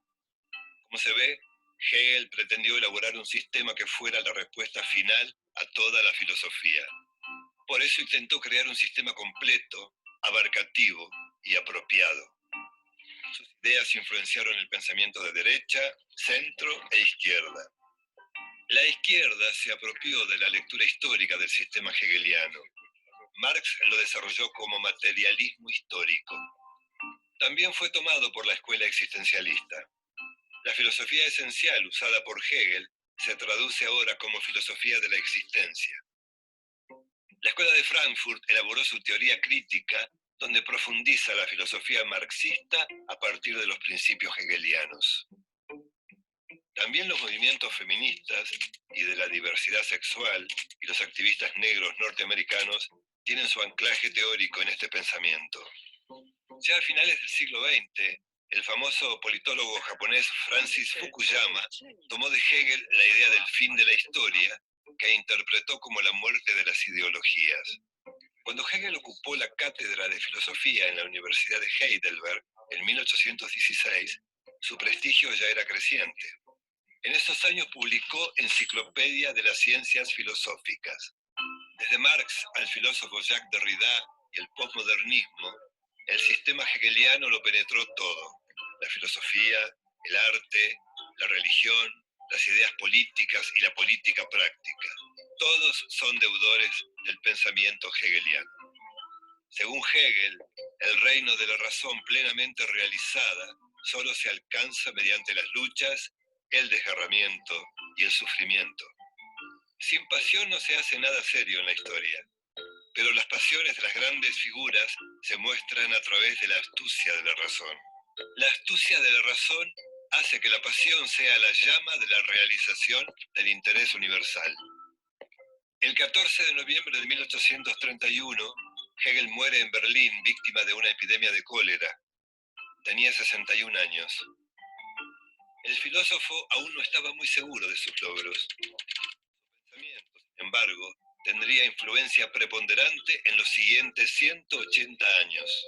Como se ve, Hegel pretendió elaborar un sistema que fuera la respuesta final a toda la filosofía. Por eso intentó crear un sistema completo, abarcativo y apropiado. Sus ideas influenciaron el pensamiento de derecha, centro e izquierda. La izquierda se apropió de la lectura histórica del sistema hegeliano. Marx lo desarrolló como materialismo histórico. También fue tomado por la escuela existencialista. La filosofía esencial usada por Hegel se traduce ahora como filosofía de la existencia. La Escuela de Frankfurt elaboró su teoría crítica, donde profundiza la filosofía marxista a partir de los principios hegelianos. También los movimientos feministas y de la diversidad sexual y los activistas negros norteamericanos tienen su anclaje teórico en este pensamiento. Ya a finales del siglo XX, el famoso politólogo japonés Francis Fukuyama tomó de Hegel la idea del fin de la historia, que interpretó como la muerte de las ideologías. Cuando Hegel ocupó la cátedra de filosofía en la Universidad de Heidelberg en 1816, su prestigio ya era creciente. En esos años publicó Enciclopedia de las Ciencias Filosóficas. Desde Marx al filósofo Jacques Derrida y el posmodernismo, el sistema hegeliano lo penetró todo: la filosofía, el arte, la religión, las ideas políticas y la política práctica. Todos son deudores del pensamiento hegeliano. Según Hegel, el reino de la razón plenamente realizada solo se alcanza mediante las luchas, el desgarramiento y el sufrimiento. Sin pasión no se hace nada serio en la historia. pero las pasiones de las grandes figuras se muestran a través de la astucia de la razón. La astucia de la razón hace que la pasión sea la llama de la realización del interés universal. El 14 de noviembre de 1831, Hegel muere en Berlín víctima de una epidemia de cólera. Tenía 61 años. El filósofo aún no estaba muy seguro de sus logros. Su pensamiento, sin embargo, tendría influencia preponderante en los siguientes 180 años.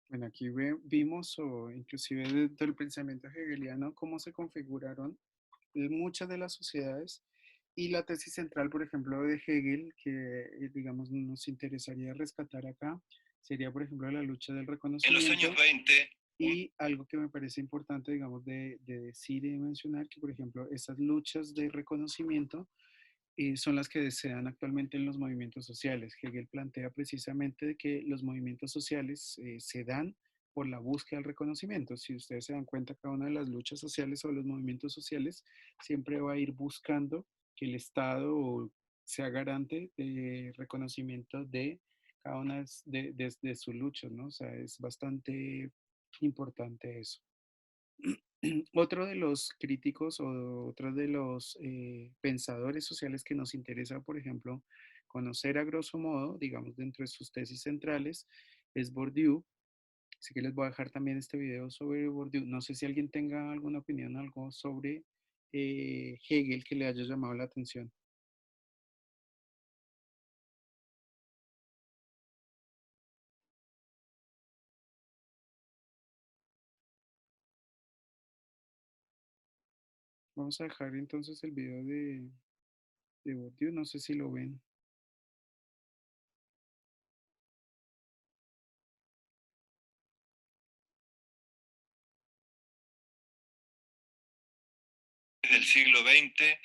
Bueno, aquí vimos, o inclusive desde el pensamiento hegeliano, cómo se configuraron muchas de las sociedades y la tesis central, por ejemplo, de Hegel, que digamos nos interesaría rescatar acá, sería, por ejemplo, la lucha del En los reconocimiento. años 20, Y algo que me parece importante, digamos, de decir y de mencionar, que por ejemplo, esas luchas de reconocimiento son las que se dan actualmente en los movimientos sociales. Hegel plantea precisamente de que los movimientos sociales se dan por la búsqueda del reconocimiento. Si ustedes se dan cuenta, cada una de las luchas sociales o los movimientos sociales siempre va a ir buscando que el Estado sea garante de reconocimiento de cada una de sus luchas, ¿no? O sea, es bastante importante eso. Otro de los críticos o otro de los pensadores sociales que nos interesa, por ejemplo, conocer a grosso modo, digamos, dentro de sus tesis centrales, es Bourdieu. Así que les voy a dejar también este video sobre Bourdieu. No sé si alguien tenga alguna opinión, algo sobre Hegel que le haya llamado la atención. Vamos a dejar entonces el video de Bourdieu. No sé si lo ven. del siglo XX,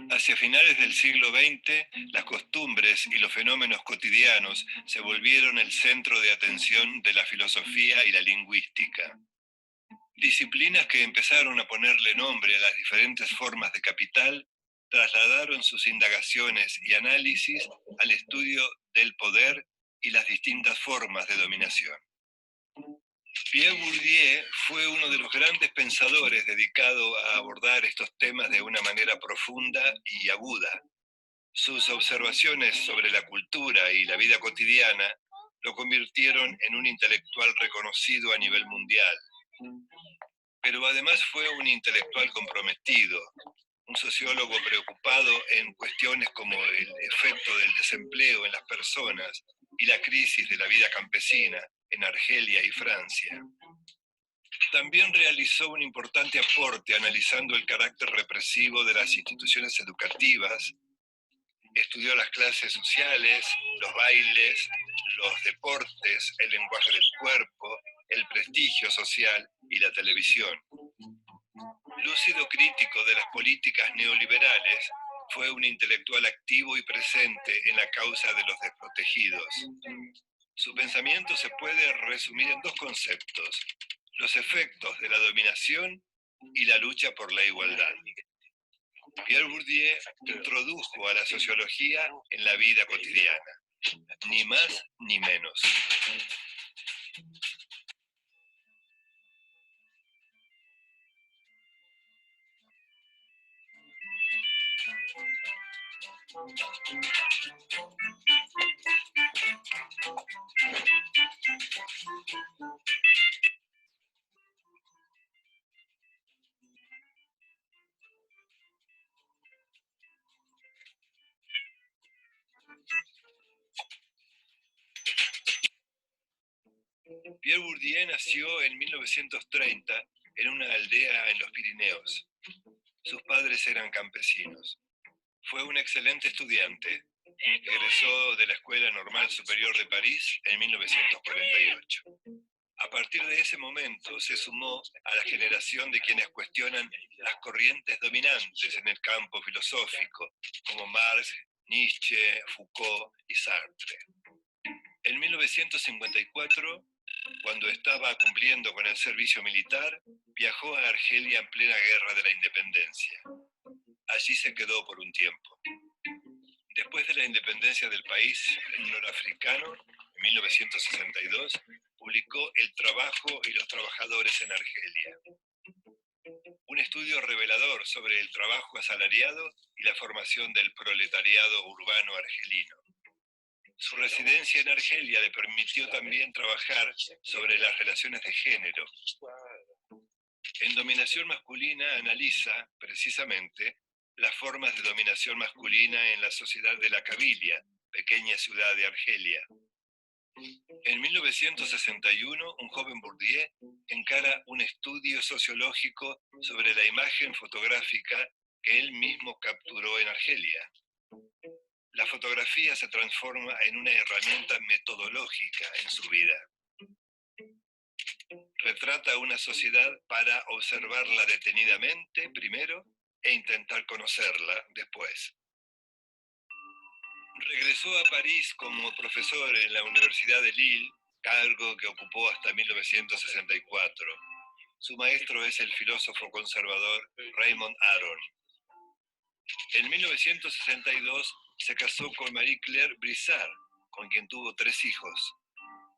hacia finales del siglo XX, las costumbres y los fenómenos cotidianos se volvieron el centro de atención de la filosofía y la lingüística. Disciplinas que empezaron a ponerle nombre a las diferentes formas de capital trasladaron sus indagaciones y análisis al estudio del poder y las distintas formas de dominación. Pierre Bourdieu fue uno de los grandes pensadores dedicado a abordar estos temas de una manera profunda y aguda. Sus observaciones sobre la cultura y la vida cotidiana lo convirtieron en un intelectual reconocido a nivel mundial. Pero además fue un intelectual comprometido, un sociólogo preocupado en cuestiones como el efecto del desempleo en las personas y la crisis de la vida campesina en Argelia y Francia. También realizó un importante aporte analizando el carácter represivo de las instituciones educativas, estudió las clases sociales, los bailes, los deportes, el lenguaje del cuerpo, el prestigio social y la televisión. Lúcido crítico de las políticas neoliberales, fue un intelectual activo y presente en la causa de los desprotegidos. Su pensamiento se puede resumir en dos conceptos: los efectos de la dominación y la lucha por la igualdad. Pierre Bourdieu introdujo a la sociología en la vida cotidiana, ni más ni menos. Pierre Bourdieu nació en 1930 en una aldea en los Pirineos. Sus padres eran campesinos. Fue un excelente estudiante. Egresó de la Escuela Normal Superior de París en 1948. A partir de ese momento se sumó a la generación de quienes cuestionan las corrientes dominantes en el campo filosófico, como Marx, Nietzsche, Foucault y Sartre. En 1954, cuando estaba cumpliendo con el servicio militar, Viajó a Argelia en plena guerra de la independencia. Allí se quedó por un tiempo. Después de la independencia del país norafricano, en 1962, publicó El trabajo y los trabajadores en Argelia. Un estudio revelador sobre el trabajo asalariado y la formación del proletariado urbano argelino. Su residencia en Argelia le permitió también trabajar sobre las relaciones de género. En Dominación masculina analiza, precisamente, las formas de dominación masculina en la sociedad de la Kabilia, pequeña ciudad de Argelia. En 1961, un joven Bourdieu encara un estudio sociológico sobre la imagen fotográfica que él mismo capturó en Argelia. La fotografía se transforma en una herramienta metodológica en su vida. Retrata una sociedad para observarla detenidamente primero e intentar conocerla después. Regresó a París como profesor en la Universidad de Lille, cargo que ocupó hasta 1964. Su maestro es el filósofo conservador Raymond Aron. En 1962 se casó con Marie-Claire Brissard, con quien tuvo 3 hijos.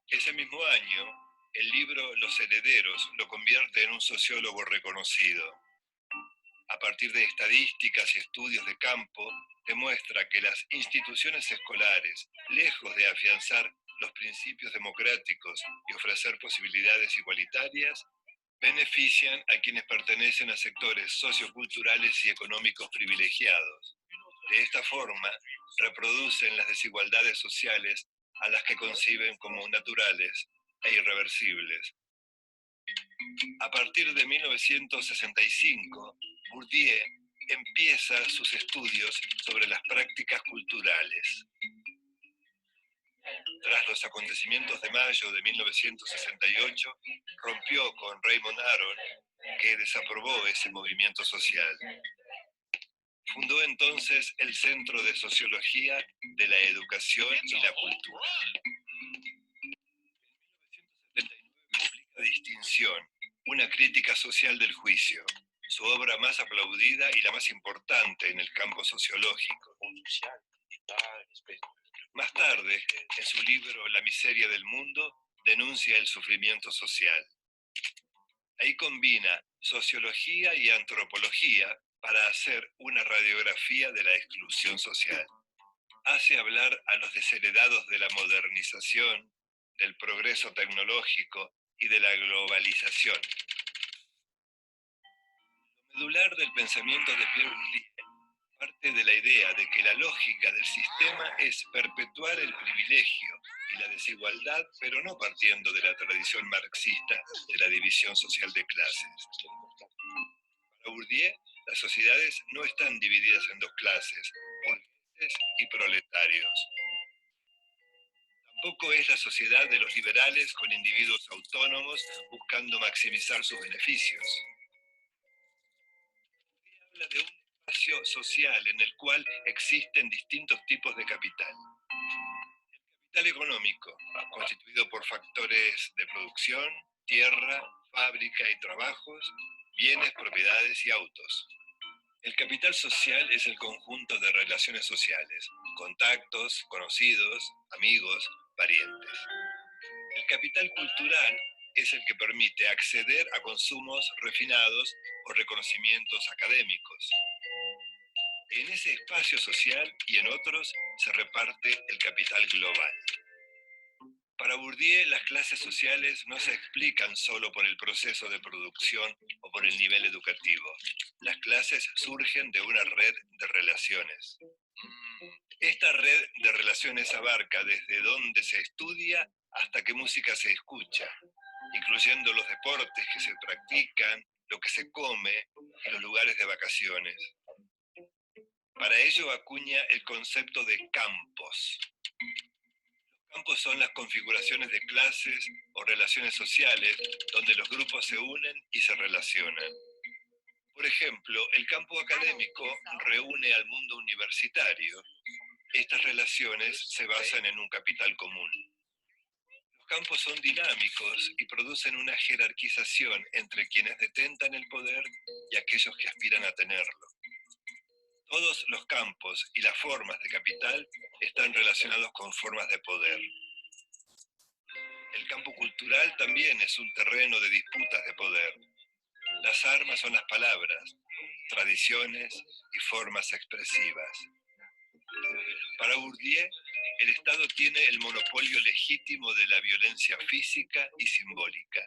Ese mismo año, el libro Los herederos lo convierte en un sociólogo reconocido. A partir de estadísticas y estudios de campo, demuestra que las instituciones escolares, lejos de afianzar los principios democráticos y ofrecer posibilidades igualitarias, benefician a quienes pertenecen a sectores socioculturales y económicos privilegiados. De esta forma, reproducen las desigualdades sociales a las que conciben como naturales e irreversibles. A partir de 1965, Bourdieu empieza sus estudios sobre las prácticas culturales. Tras los acontecimientos de mayo de 1968, rompió con Raymond Aron, que desaprobó ese movimiento social. Fundó entonces el Centro de Sociología de la Educación y la Cultura. En 1979 publica Distinción, una crítica social del juicio, su obra más aplaudida y la más importante en el campo sociológico. Más tarde, en su libro La miseria del mundo, denuncia el sufrimiento social. Ahí combina sociología y antropología para hacer una radiografía de la exclusión social. Hace hablar a los desheredados de la modernización, del progreso tecnológico y de la globalización. Lo medular del pensamiento de Pierre Bourdieu parte de la idea de que la lógica del sistema es perpetuar el privilegio y la desigualdad, pero no partiendo de la tradición marxista de la división social de clases. Para Bourdieu, las sociedades no están divididas en 2 clases, burgueses y proletarios. Tampoco es la sociedad de los liberales con individuos autónomos buscando maximizar sus beneficios. Habla de un espacio social en el cual existen distintos tipos de capital. El capital económico, constituido por factores de producción, tierra, fábrica y trabajos, bienes, propiedades y autos. El capital social es el conjunto de relaciones sociales, contactos, conocidos, amigos, parientes. El capital cultural es el que permite acceder a consumos refinados o reconocimientos académicos. En ese espacio social y en otros se reparte el capital global. Para Bourdieu, las clases sociales no se explican solo por el proceso de producción o por el nivel educativo. Las clases surgen de una red de relaciones. Esta red de relaciones abarca desde dónde se estudia hasta qué música se escucha, incluyendo los deportes que se practican, lo que se come y los lugares de vacaciones. Para ello acuña el concepto de campos. Los campos son las configuraciones de clases o relaciones sociales donde los grupos se unen y se relacionan. Por ejemplo, el campo académico reúne al mundo universitario. Estas relaciones se basan en un capital común. Los campos son dinámicos y producen una jerarquización entre quienes detentan el poder y aquellos que aspiran a tenerlo. Todos los campos y las formas de capital están relacionados con formas de poder. El campo cultural también es un terreno de disputas de poder. Las armas son las palabras, tradiciones y formas expresivas. Para Bourdieu, el Estado tiene el monopolio legítimo de la violencia física y simbólica.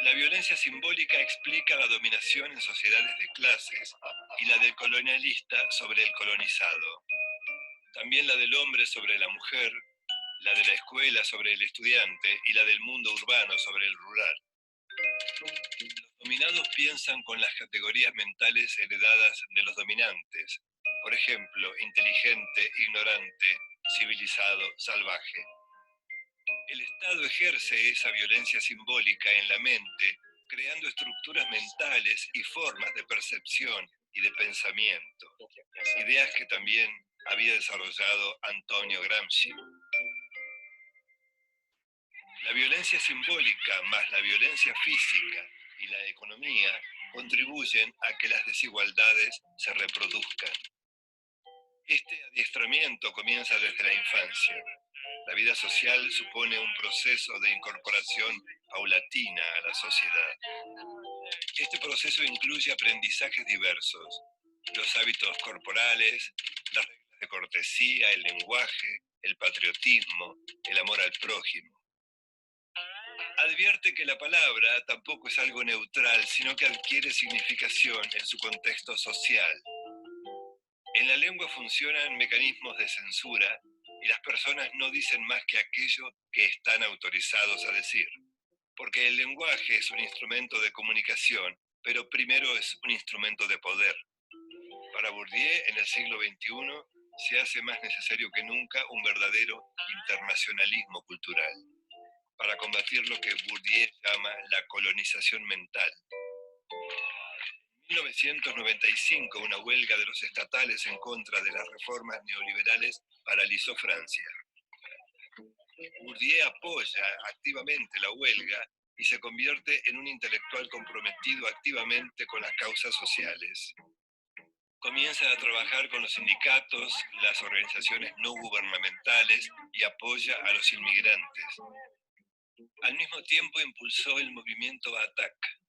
La violencia simbólica explica la dominación en sociedades de clases y la del colonialista sobre el colonizado. También la del hombre sobre la mujer, la de la escuela sobre el estudiante y la del mundo urbano sobre el rural. Los dominados piensan con las categorías mentales heredadas de los dominantes, por ejemplo, inteligente, ignorante, civilizado, salvaje. El Estado ejerce esa violencia simbólica en la mente, creando estructuras mentales y formas de percepción y de pensamiento, ideas que también había desarrollado Antonio Gramsci. La violencia simbólica más la violencia física y la economía contribuyen a que las desigualdades se reproduzcan. Este adiestramiento comienza desde la infancia. La vida social supone un proceso de incorporación paulatina a la sociedad. Este proceso incluye aprendizajes diversos, los hábitos corporales, las reglas de cortesía, el lenguaje, el patriotismo, el amor al prójimo. Advierte que la palabra tampoco es algo neutral, sino que adquiere significación en su contexto social. En la lengua funcionan mecanismos de censura y las personas no dicen más que aquello que están autorizados a decir, porque el lenguaje es un instrumento de comunicación, pero primero es un instrumento de poder. Para Bourdieu, en el siglo XXI, se hace más necesario que nunca un verdadero internacionalismo cultural, para combatir lo que Bourdieu llama la colonización mental. En 1995, una huelga de los estatales en contra de las reformas neoliberales paralizó Francia. Bourdieu apoya activamente la huelga y se convierte en un intelectual comprometido activamente con las causas sociales. Comienza a trabajar con los sindicatos, las organizaciones no gubernamentales y apoya a los inmigrantes. Al mismo tiempo impulsó el movimiento ATTAC,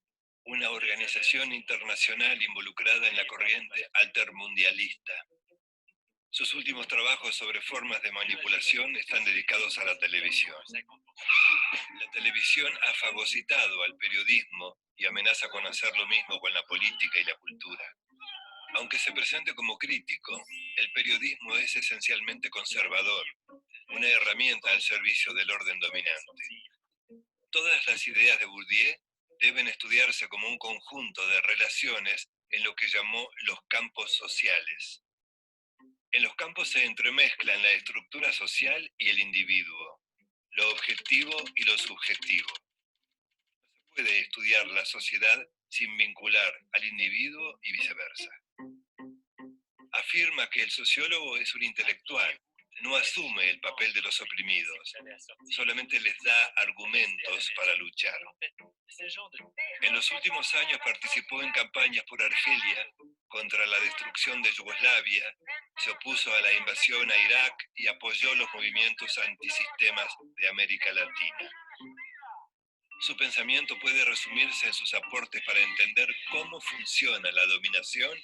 una organización internacional involucrada en la corriente altermundialista. Sus últimos trabajos sobre formas de manipulación están dedicados a la televisión. La televisión ha fagocitado al periodismo y amenaza con hacer lo mismo con la política y la cultura. Aunque se presente como crítico, el periodismo es esencialmente conservador, una herramienta al servicio del orden dominante. Todas las ideas de Bourdieu deben estudiarse como un conjunto de relaciones en lo que llamó los campos sociales. En los campos se entremezclan la estructura social y el individuo, lo objetivo y lo subjetivo. No se puede estudiar la sociedad sin vincular al individuo y viceversa. Afirma que el sociólogo es un intelectual, no asume el papel de los oprimidos, solamente les da argumentos para luchar. En los últimos años participó en campañas por Argelia contra la destrucción de Yugoslavia, se opuso a la invasión a Irak y apoyó los movimientos antisistemas de América Latina. Su pensamiento puede resumirse en sus aportes para entender cómo funciona la dominación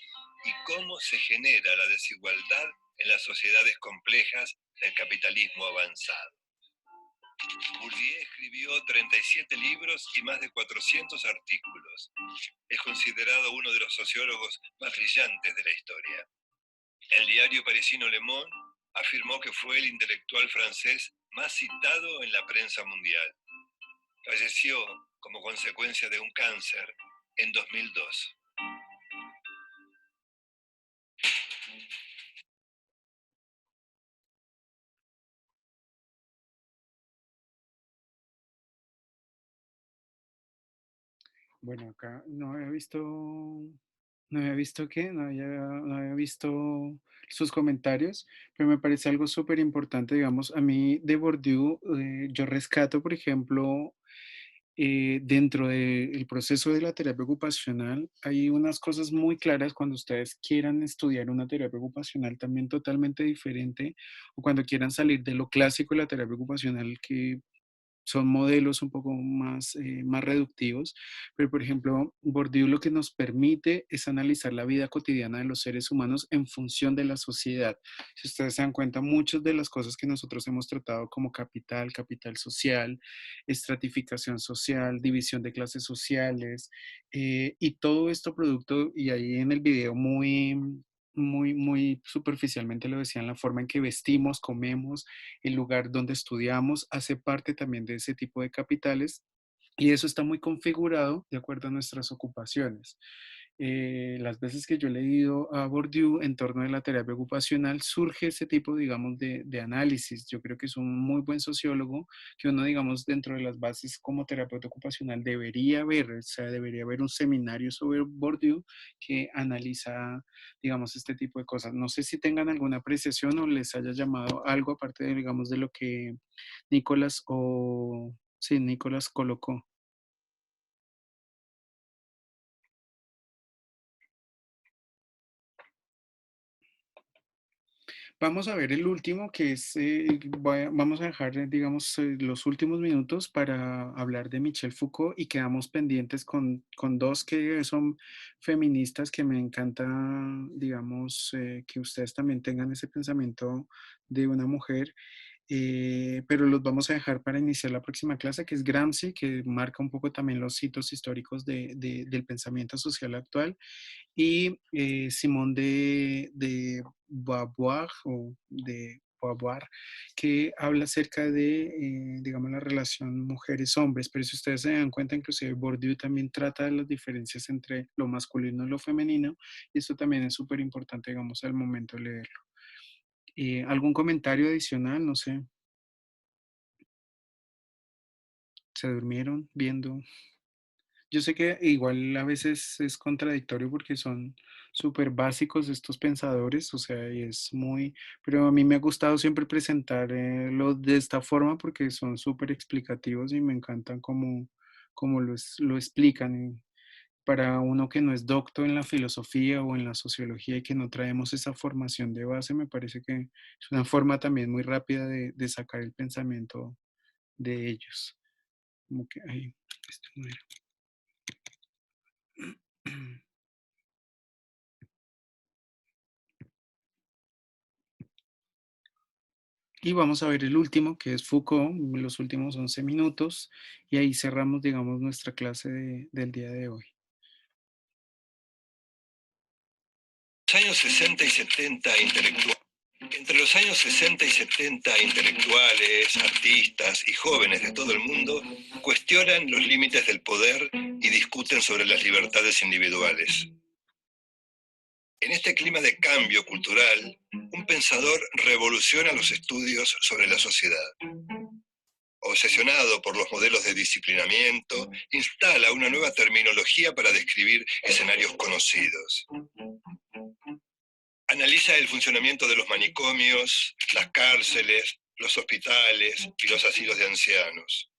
y cómo se genera la desigualdad en las sociedades complejas del capitalismo avanzado. Bourdieu escribió 37 libros y más de 400 artículos. Es considerado uno de los sociólogos más brillantes de la historia. El diario parisino Le Monde afirmó que fue el intelectual francés más citado en la prensa mundial. Falleció como consecuencia de un cáncer en 2002. Bueno, acá no he visto No había visto no había visto sus comentarios, pero me parece algo súper importante, digamos, a mí de Bourdieu, yo rescato, por ejemplo, dentro del proceso de la terapia ocupacional, hay unas cosas muy claras cuando ustedes quieran estudiar una terapia ocupacional también totalmente diferente, o cuando quieran salir de lo clásico de la terapia ocupacional, que son modelos un poco más, más reductivos, pero por ejemplo, Bourdieu lo que nos permite es analizar la vida cotidiana de los seres humanos en función de la sociedad. Si ustedes se dan cuenta, muchas de las cosas que nosotros hemos tratado como capital, capital social, estratificación social, división de clases sociales, y todo esto producto, y ahí en el video muy superficialmente lo decían, la forma en que vestimos, comemos, el lugar donde estudiamos hace parte también de ese tipo de capitales y eso está muy configurado de acuerdo a nuestras ocupaciones. Las veces que yo he leído a Bourdieu en torno a la terapia ocupacional, surge ese tipo, digamos, de análisis. Yo creo que es un muy buen sociólogo que uno, digamos, dentro de las bases como terapeuta ocupacional debería ver, o sea, debería haber un seminario sobre Bourdieu que analiza, digamos, este tipo de cosas. No sé si tengan alguna apreciación o les haya llamado algo aparte de, digamos, de lo que Nicolás o, sí, Nicolás colocó. Vamos a ver el último, que es, vamos a dejar, digamos, los últimos minutos para hablar de Michel Foucault y quedamos pendientes con dos que son feministas que me encanta, digamos, que ustedes también tengan ese pensamiento de una mujer, pero los vamos a dejar para iniciar la próxima clase, que es Gramsci, que marca un poco también los hitos históricos del pensamiento social actual y Simón de Beauvoir, o de Beauvoir, que habla acerca de, digamos, la relación mujeres-hombres, pero si ustedes se dan cuenta, inclusive Bourdieu también trata de las diferencias entre lo masculino y lo femenino, y esto también es súper importante, digamos, al momento de leerlo. ¿Algún comentario adicional? No sé, ¿se durmieron viendo? Yo sé que igual a veces es contradictorio porque son súper básicos estos pensadores, o sea, y es muy, pero a mí me ha gustado siempre presentar de esta forma porque son súper explicativos y me encantan como lo explican. Y para uno que no es docto en la filosofía o en la sociología y que no traemos esa formación de base, me parece que es una forma también muy rápida de sacar el pensamiento de ellos. Como que, ay, esto no era. Y vamos a ver el último, que es Foucault, los últimos 11 minutos, y ahí cerramos, digamos, nuestra clase del día de hoy. Los años 60 y 70 Entre los años 60 y 70, intelectuales, artistas y jóvenes de todo el mundo cuestionan los límites del poder y discuten sobre las libertades individuales. En este clima de cambio cultural, un pensador revoluciona los estudios sobre la sociedad. Obsesionado por los modelos de disciplinamiento, instala una nueva terminología para describir escenarios conocidos. Analiza el funcionamiento de los manicomios, las cárceles, los hospitales y los asilos de ancianos.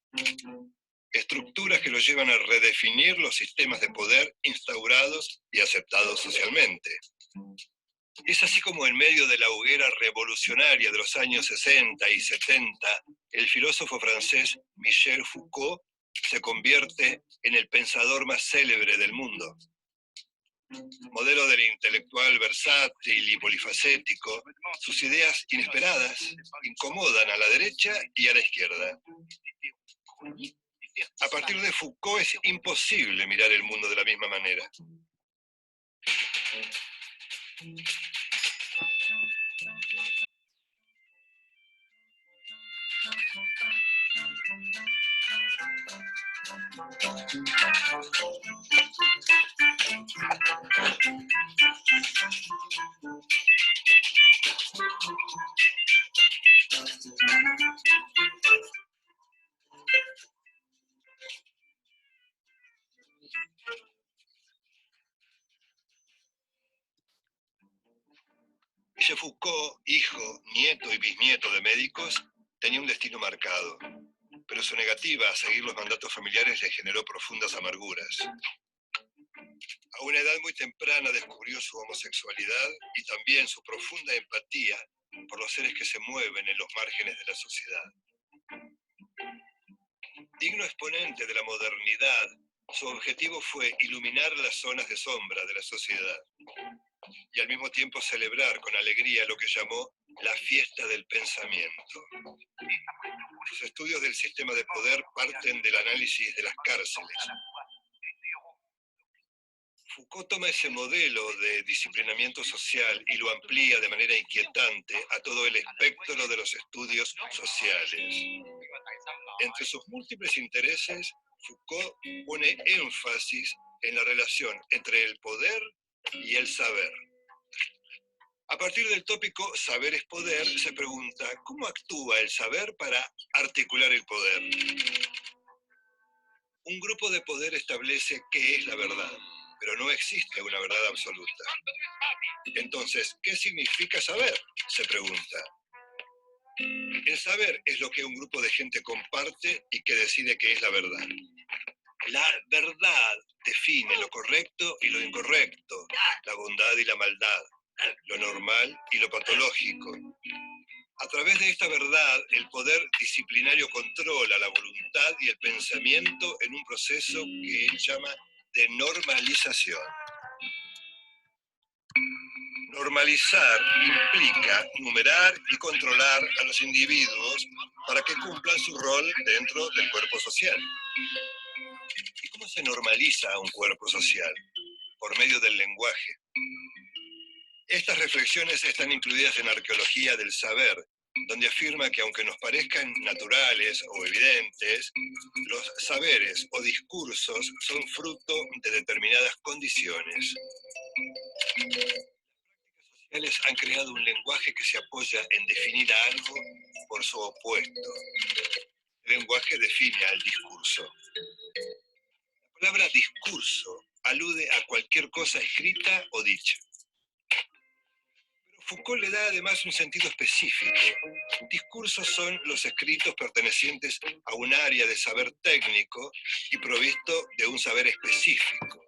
Estructuras que lo llevan a redefinir los sistemas de poder instaurados y aceptados socialmente. Es así como en medio de la hoguera revolucionaria de los años 60 y 70, el filósofo francés Michel Foucault se convierte en el pensador más célebre del mundo. Modelo del intelectual versátil y polifacético, sus ideas inesperadas incomodan a la derecha y a la izquierda. A partir de Foucault es imposible mirar el mundo de la misma manera. Michel Foucault, hijo, nieto y bisnieto de médicos, tenía un destino marcado, pero su negativa a seguir los mandatos familiares le generó profundas amarguras. A una edad muy temprana descubrió su homosexualidad y también su profunda empatía por los seres que se mueven en los márgenes de la sociedad. Digno exponente de la modernidad, su objetivo fue iluminar las zonas de sombra de la sociedad y al mismo tiempo celebrar con alegría lo que llamó la fiesta del pensamiento. Sus estudios del sistema de poder parten del análisis de las cárceles. Foucault toma ese modelo de disciplinamiento social y lo amplía de manera inquietante a todo el espectro de los estudios sociales. Entre sus múltiples intereses, Foucault pone énfasis en la relación entre el poder y el saber. A partir del tópico saber es poder, se pregunta, ¿cómo actúa el saber para articular el poder? Un grupo de poder establece qué es la verdad, pero no existe una verdad absoluta. Entonces, ¿qué significa saber? Se pregunta. El saber es lo que un grupo de gente comparte y que decide qué es la verdad. La verdad define lo correcto y lo incorrecto, la bondad y la maldad, lo normal y lo patológico. A través de esta verdad, el poder disciplinario controla la voluntad y el pensamiento en un proceso que él llama de normalización. Normalizar implica numerar y controlar a los individuos para que cumplan su rol dentro del cuerpo social. ¿Y cómo se normaliza a un cuerpo social? Por medio del lenguaje. Estas reflexiones están incluidas en Arqueología del Saber, donde afirma que aunque nos parezcan naturales o evidentes, los saberes o discursos son fruto de determinadas condiciones. Los sociales han creado un lenguaje que se apoya en definir a algo por su opuesto. El lenguaje define al discurso. La palabra discurso alude a cualquier cosa escrita o dicha. Pero Foucault le da además un sentido específico. Discursos son los escritos pertenecientes a un área de saber técnico y provisto de un saber específico.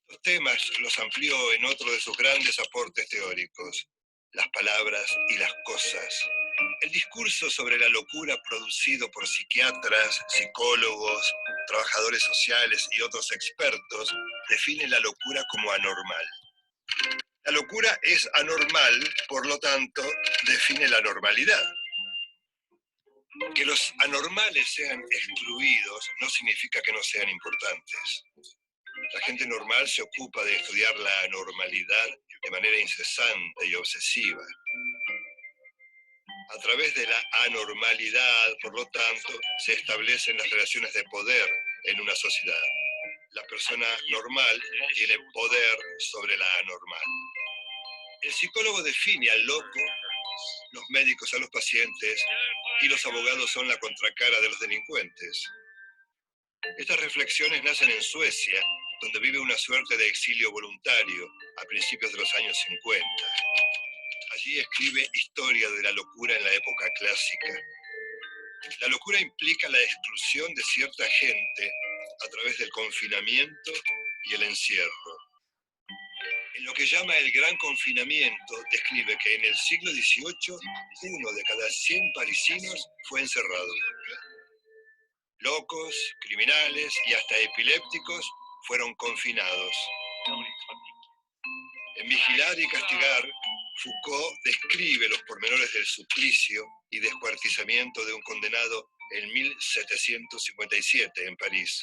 Estos temas los amplió en otro de sus grandes aportes teóricos, las palabras y las cosas. El discurso sobre la locura producido por psiquiatras, psicólogos, trabajadores sociales y otros expertos define la locura como anormal. La locura es anormal, por lo tanto, define la normalidad. Que los anormales sean excluidos no significa que no sean importantes. La gente normal se ocupa de estudiar la anormalidad de manera incesante y obsesiva. A través de la anormalidad, por lo tanto, se establecen las relaciones de poder en una sociedad. La persona normal tiene poder sobre la anormal. El psicólogo define al loco, los médicos a los pacientes y los abogados son la contracara de los delincuentes. Estas reflexiones nacen en Suecia, donde vive una suerte de exilio voluntario a principios de los años 50. Allí escribe Historia de la locura en la época clásica. La locura implica la exclusión de cierta gente a través del confinamiento y el encierro. En lo que llama el Gran Confinamiento, describe que en el siglo XVIII, 1 de cada 100 parisinos fue encerrado. Locos, criminales y hasta epilépticos fueron confinados. En Vigilar y Castigar, Foucault describe los pormenores del suplicio y descuartizamiento de un condenado en 1757 en París.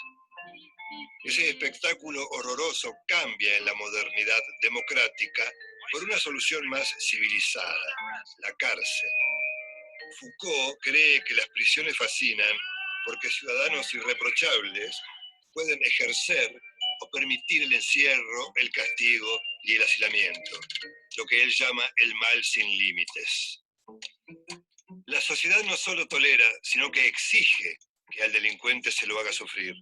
Ese espectáculo horroroso cambia en la modernidad democrática por una solución más civilizada, la cárcel. Foucault cree que las prisiones fascinan porque ciudadanos irreprochables pueden ejercer o permitir el encierro, el castigo y el hacinamiento, lo que él llama el mal sin límites. La sociedad no solo tolera, sino que exige que al delincuente se lo haga sufrir.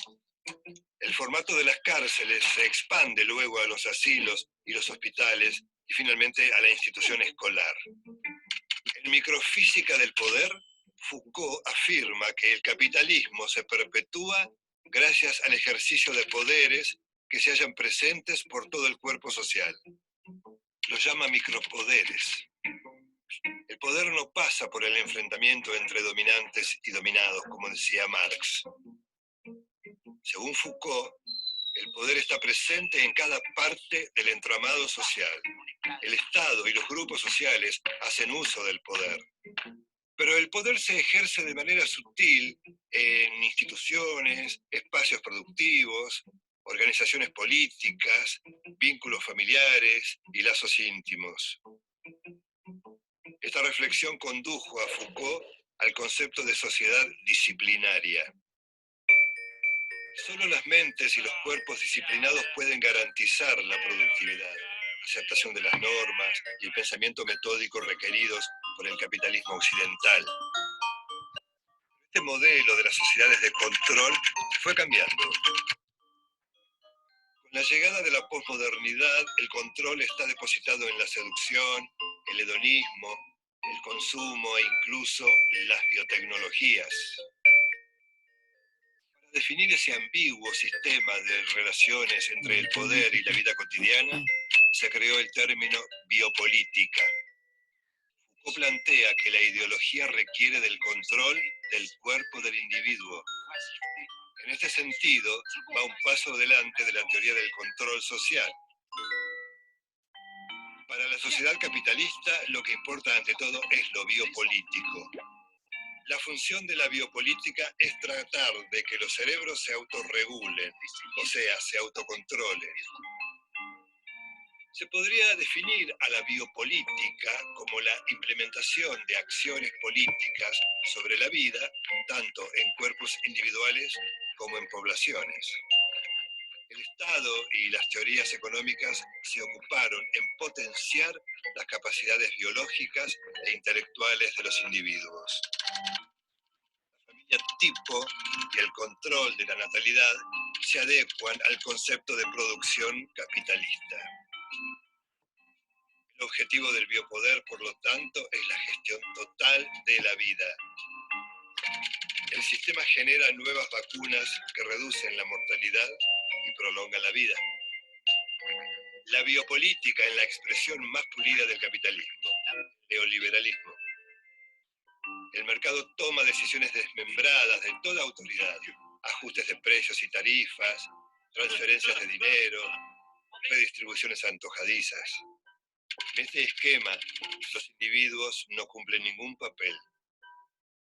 El formato de las cárceles se expande luego a los asilos y los hospitales y finalmente a la institución escolar. En Microfísica del Poder, Foucault afirma que el capitalismo se perpetúa gracias al ejercicio de poderes que se hallan presentes por todo el cuerpo social. Los llama micropoderes. El poder no pasa por el enfrentamiento entre dominantes y dominados, como decía Marx. Según Foucault, el poder está presente en cada parte del entramado social. El Estado y los grupos sociales hacen uso del poder. Pero el poder se ejerce de manera sutil en instituciones, espacios productivos, organizaciones políticas, vínculos familiares y lazos íntimos. Esta reflexión condujo a Foucault al concepto de sociedad disciplinaria. Solo las mentes y los cuerpos disciplinados pueden garantizar la productividad, aceptación de las normas y el pensamiento metódico requeridos por el capitalismo occidental. Este modelo de las sociedades de control fue cambiando. Con la llegada de la posmodernidad, el control está depositado en la seducción, el hedonismo, el consumo e incluso las biotecnologías. Para definir ese ambiguo sistema de relaciones entre el poder y la vida cotidiana, se creó el término biopolítica. Foucault plantea que la ideología requiere del control del cuerpo del individuo. En este sentido, va un paso adelante de la teoría del control social. Para la sociedad capitalista, lo que importa ante todo es lo biopolítico. La función de la biopolítica es tratar de que los cerebros se autorregulen, o sea, se autocontrolen. Se podría definir a la biopolítica como la implementación de acciones políticas sobre la vida, tanto en cuerpos individuales como en poblaciones. El Estado y las teorías económicas se ocuparon en potenciar las capacidades biológicas e intelectuales de los individuos. La familia tipo y el control de la natalidad se adecuan al concepto de producción capitalista. El objetivo del biopoder, por lo tanto, es la gestión total de la vida. El sistema genera nuevas vacunas que reducen la mortalidad y prolongan la vida. La biopolítica en la expresión más pulida del capitalismo, neoliberalismo. El mercado toma decisiones desmembradas de toda autoridad, ajustes de precios y tarifas, transferencias de dinero, redistribuciones antojadizas. En este esquema, los individuos no cumplen ningún papel.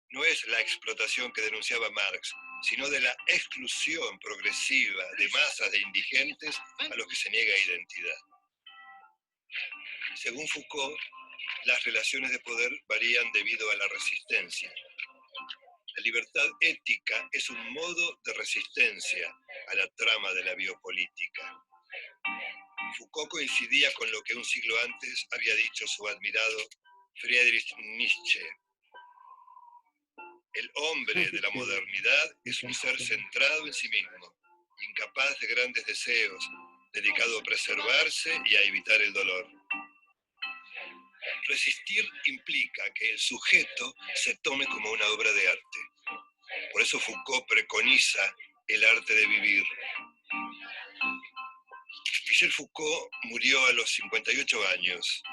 No es la explotación que denunciaba Marx, sino de la exclusión progresiva de masas de indigentes a los que se niega identidad. Según Foucault, las relaciones de poder varían debido a la resistencia. La libertad ética es un modo de resistencia a la trama de la biopolítica. Foucault coincidía con lo que un siglo antes había dicho su admirado Friedrich Nietzsche. El hombre de la modernidad es un ser centrado en sí mismo, incapaz de grandes deseos, dedicado a preservarse y a evitar el dolor. Resistir implica que el sujeto se tome como una obra de arte. Por eso Foucault preconiza el arte de vivir. Michel Foucault murió a los 58 años.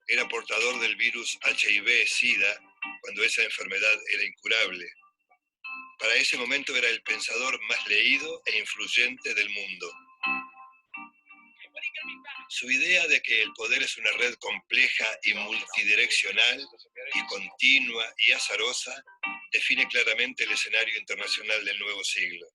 Era portador del virus HIV-Sida cuando esa enfermedad era incurable. Para ese momento era el pensador más leído e influyente del mundo. Su idea de que el poder es una red compleja y multidireccional y continua y azarosa define claramente el escenario internacional del nuevo siglo.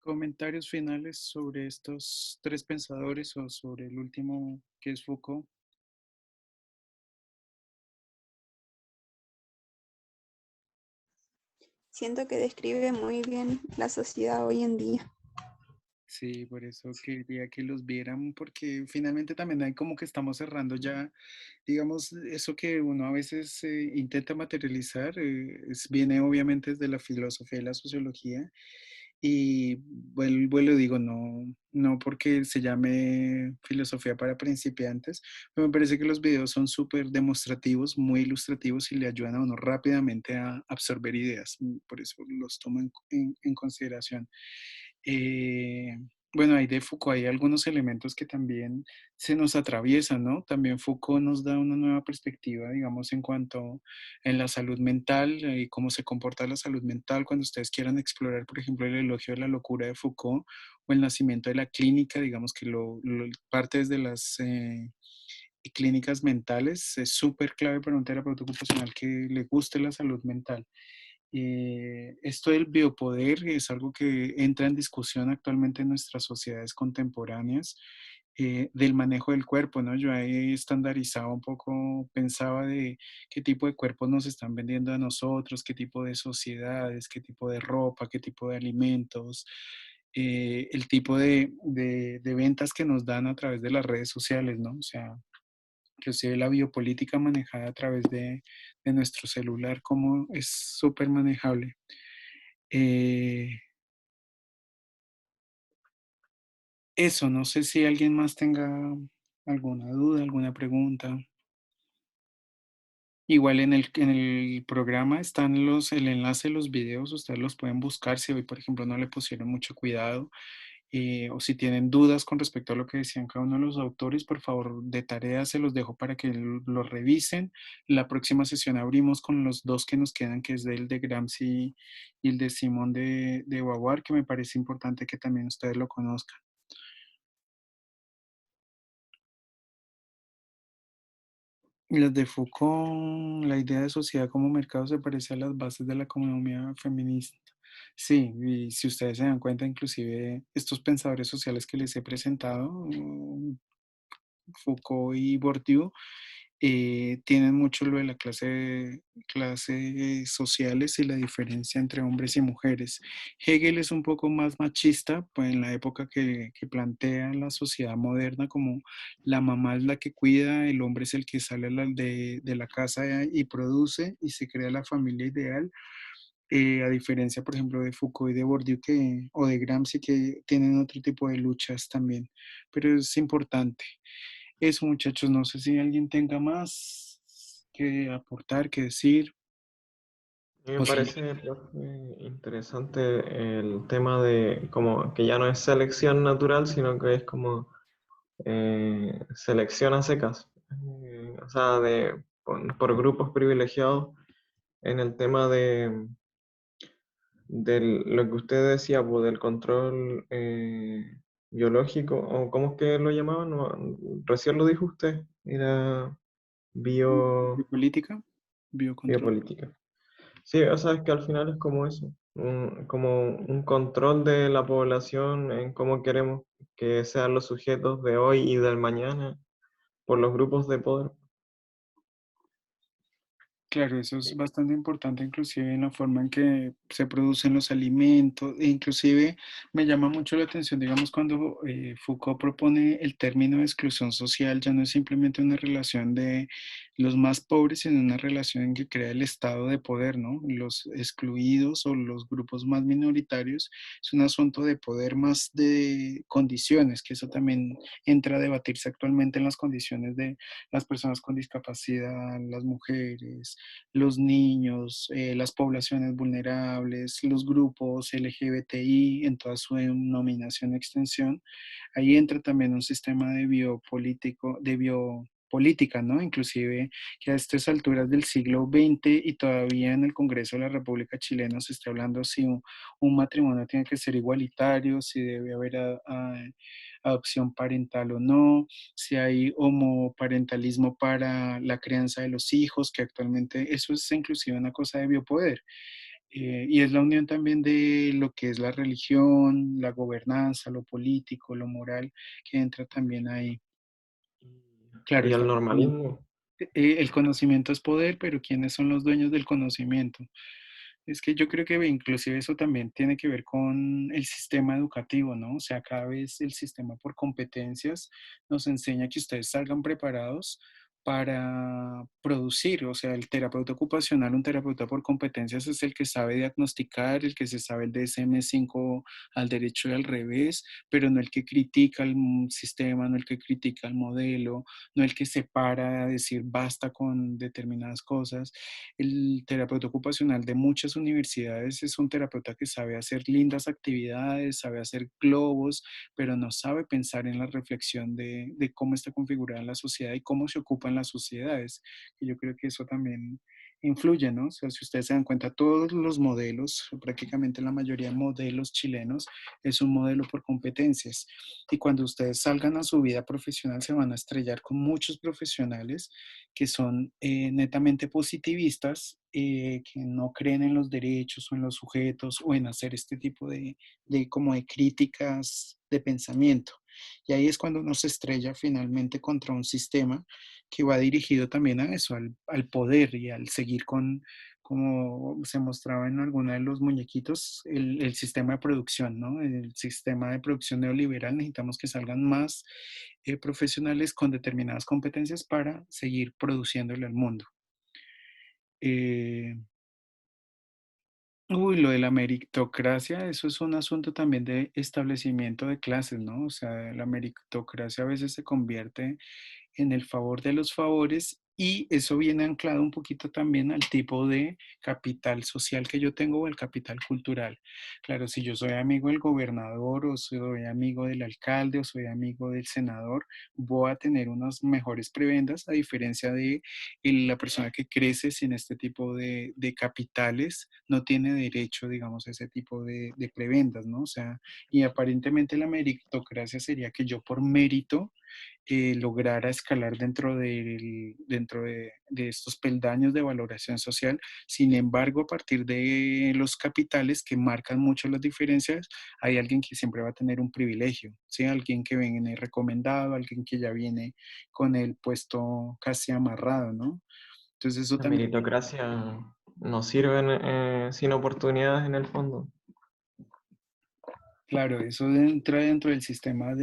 Comentarios finales sobre estos tres pensadores o sobre el último que es Foucault. Siento que describe muy bien la sociedad hoy en día. Sí, por eso quería que los vieran, porque finalmente también hay como que estamos cerrando ya, digamos, eso que uno a veces intenta materializar, viene obviamente desde la filosofía y la sociología, y vuelvo, digo, no porque se llame filosofía para principiantes, pero me parece que los videos son súper demostrativos, muy ilustrativos y le ayudan a uno rápidamente a absorber ideas, por eso los tomo en consideración. Eh, bueno, ahí de Foucault hay algunos elementos que también se nos atraviesan, ¿no? También Foucault nos da una nueva perspectiva, digamos, en cuanto en la salud mental y cómo se comporta la salud mental cuando ustedes quieran explorar, por ejemplo, el elogio de la locura de Foucault o el nacimiento de la clínica, digamos que parte desde las clínicas mentales es súper clave para un terapeuta ocupacional que le guste la salud mental. Esto del biopoder es algo que entra en discusión actualmente en nuestras sociedades contemporáneas, del manejo del cuerpo, ¿no? Yo ahí estandarizaba un poco, pensaba de qué tipo de cuerpos nos están vendiendo a nosotros, qué tipo de sociedades, qué tipo de ropa, qué tipo de alimentos, el tipo de ventas que nos dan a través de las redes sociales, ¿no? O sea, inclusive la biopolítica manejada a través de nuestro celular, como es súper manejable. Eh, Eso, no sé si alguien más tenga alguna duda, alguna pregunta. Igual en el programa están el enlace de los videos, ustedes los pueden buscar si hoy, por ejemplo, no le pusieron mucho cuidado, o si tienen dudas con respecto a lo que decían cada uno de los autores, por favor, de tarea se los dejo para que lo revisen. La próxima sesión abrimos con los dos que nos quedan, que es el de Gramsci y el de Simón de Beauvoir, que me parece importante que también ustedes lo conozcan. Y las de Foucault, la idea de sociedad como mercado se parece a las bases de la economía feminista. Sí, y si ustedes se dan cuenta, inclusive estos pensadores sociales que les he presentado, Foucault y Bourdieu, tienen mucho lo de la clase sociales y la diferencia entre hombres y mujeres. Hegel es un poco más machista, pues en la época que plantea la sociedad moderna como la mamá es la que cuida, el hombre es el que sale de la casa y produce y se crea la familia ideal. A diferencia, por ejemplo, de Foucault y de Bourdieu o de Gramsci, que tienen otro tipo de luchas también, pero es importante. Eso, muchachos, no sé si alguien tenga más que aportar, que decir, Me o si parece, profe, interesante el tema de como que ya no es selección natural, sino que es como selección a secas, o sea, por grupos privilegiados en el tema de lo que usted decía, pues, del control biológico, o cómo es que lo llamaban. Recién lo dijo usted, era biopolítica, biocontrol. biopolítica. Sí, o sea, es que al final es como eso, como un control de la población en cómo queremos que sean los sujetos de hoy y del mañana por los grupos de poder. Claro, eso es bastante importante, inclusive en la forma en que se producen los alimentos, e inclusive me llama mucho la atención, digamos, cuando Foucault propone el término de exclusión social, ya no es simplemente una relación de los más pobres, sino una relación en que crea el estado de poder, ¿no? Los excluidos o los grupos más minoritarios es un asunto de poder más de condiciones, que eso también entra a debatirse actualmente en las condiciones de las personas con discapacidad, las mujeres, los niños, las poblaciones vulnerables, los grupos LGBTI en toda su denominación y extensión. Ahí entra también un sistema de biopolítica, ¿no? Inclusive que a estas alturas del siglo XX y todavía en el Congreso de la República Chilena se está hablando si un matrimonio tiene que ser igualitario, si debe haber adopción parental o no, si hay homoparentalismo para la crianza de los hijos, que actualmente eso es inclusive una cosa de biopoder. Y es la unión también de lo que es la religión, la gobernanza, lo político, lo moral, que entra también ahí. Claro, Y el está normalismo. el conocimiento es poder, pero ¿quiénes son los dueños del conocimiento? Es que yo creo que inclusive eso también tiene que ver con el sistema educativo, ¿no? O sea, cada vez el sistema por competencias nos enseña que ustedes salgan preparados para producir. O sea, el terapeuta ocupacional, un terapeuta por competencias es el que sabe diagnosticar, el que se sabe el DSM-5 al derecho y al revés, pero no el que critica el sistema, no el que critica el modelo, no el que se para a decir basta con determinadas cosas. El terapeuta ocupacional de muchas universidades es un terapeuta que sabe hacer lindas actividades, sabe hacer globos, pero no sabe pensar en la reflexión de cómo está configurada la sociedad y cómo se ocupan las sociedades. Y yo creo que eso también influye, ¿no? O sea, si ustedes se dan cuenta, todos los modelos, prácticamente la mayoría de modelos chilenos, es un modelo por competencias. Y cuando ustedes salgan a su vida profesional, se van a estrellar con muchos profesionales que son netamente positivistas, que no creen en los derechos o en los sujetos o en hacer este tipo como de críticas de pensamiento. Y ahí es cuando uno se estrella finalmente contra un sistema que va dirigido también a eso, al poder y al seguir con, como se mostraba en alguno de los muñequitos, el sistema de producción, ¿no? El sistema de producción neoliberal. Necesitamos que salgan más profesionales con determinadas competencias para seguir produciéndole al mundo. Eh, lo de la meritocracia, eso es un asunto también de establecimiento de clases, ¿no? O sea, la meritocracia a veces se convierte en el favor de los favores y eso viene anclado un poquito también al tipo de capital social que yo tengo o el capital cultural. Claro, si yo soy amigo del gobernador o soy amigo del alcalde o soy amigo del senador, voy a tener unas mejores prebendas a diferencia de la persona que crece sin este tipo de capitales, no tiene derecho, digamos, a ese tipo de prebendas, ¿no? O sea, y aparentemente la meritocracia sería que yo por mérito lograra escalar dentro de estos peldaños de valoración social. Sin embargo, a partir de los capitales que marcan mucho las diferencias, hay alguien que siempre va a tener un privilegio, ¿sí? Alguien que viene recomendado, alguien que ya viene con el puesto casi amarrado, ¿no? Entonces eso La también, meritocracia no sirve sin oportunidades en el fondo. claro, eso entra dentro del sistema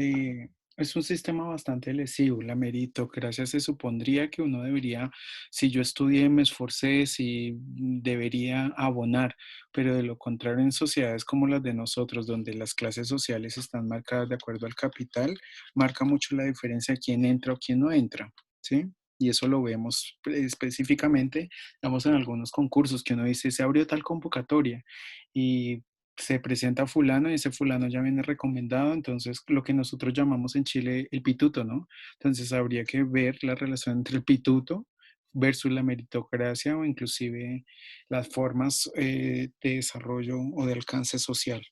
es un sistema bastante lesivo. La meritocracia se supondría que uno debería, si yo estudié, me esforcé, si debería abonar, pero de lo contrario en sociedades como las de nosotros, donde las clases sociales están marcadas de acuerdo al capital, marca mucho la diferencia de quién entra o quién no entra, ¿sí? Y eso lo vemos específicamente, digamos, en algunos concursos que uno dice, se abrió tal convocatoria y se presenta fulano y ese fulano ya viene recomendado, entonces lo que nosotros llamamos en Chile el pituto, ¿no? Entonces habría que ver la relación entre el pituto versus la meritocracia o inclusive las formas de desarrollo o de alcance social.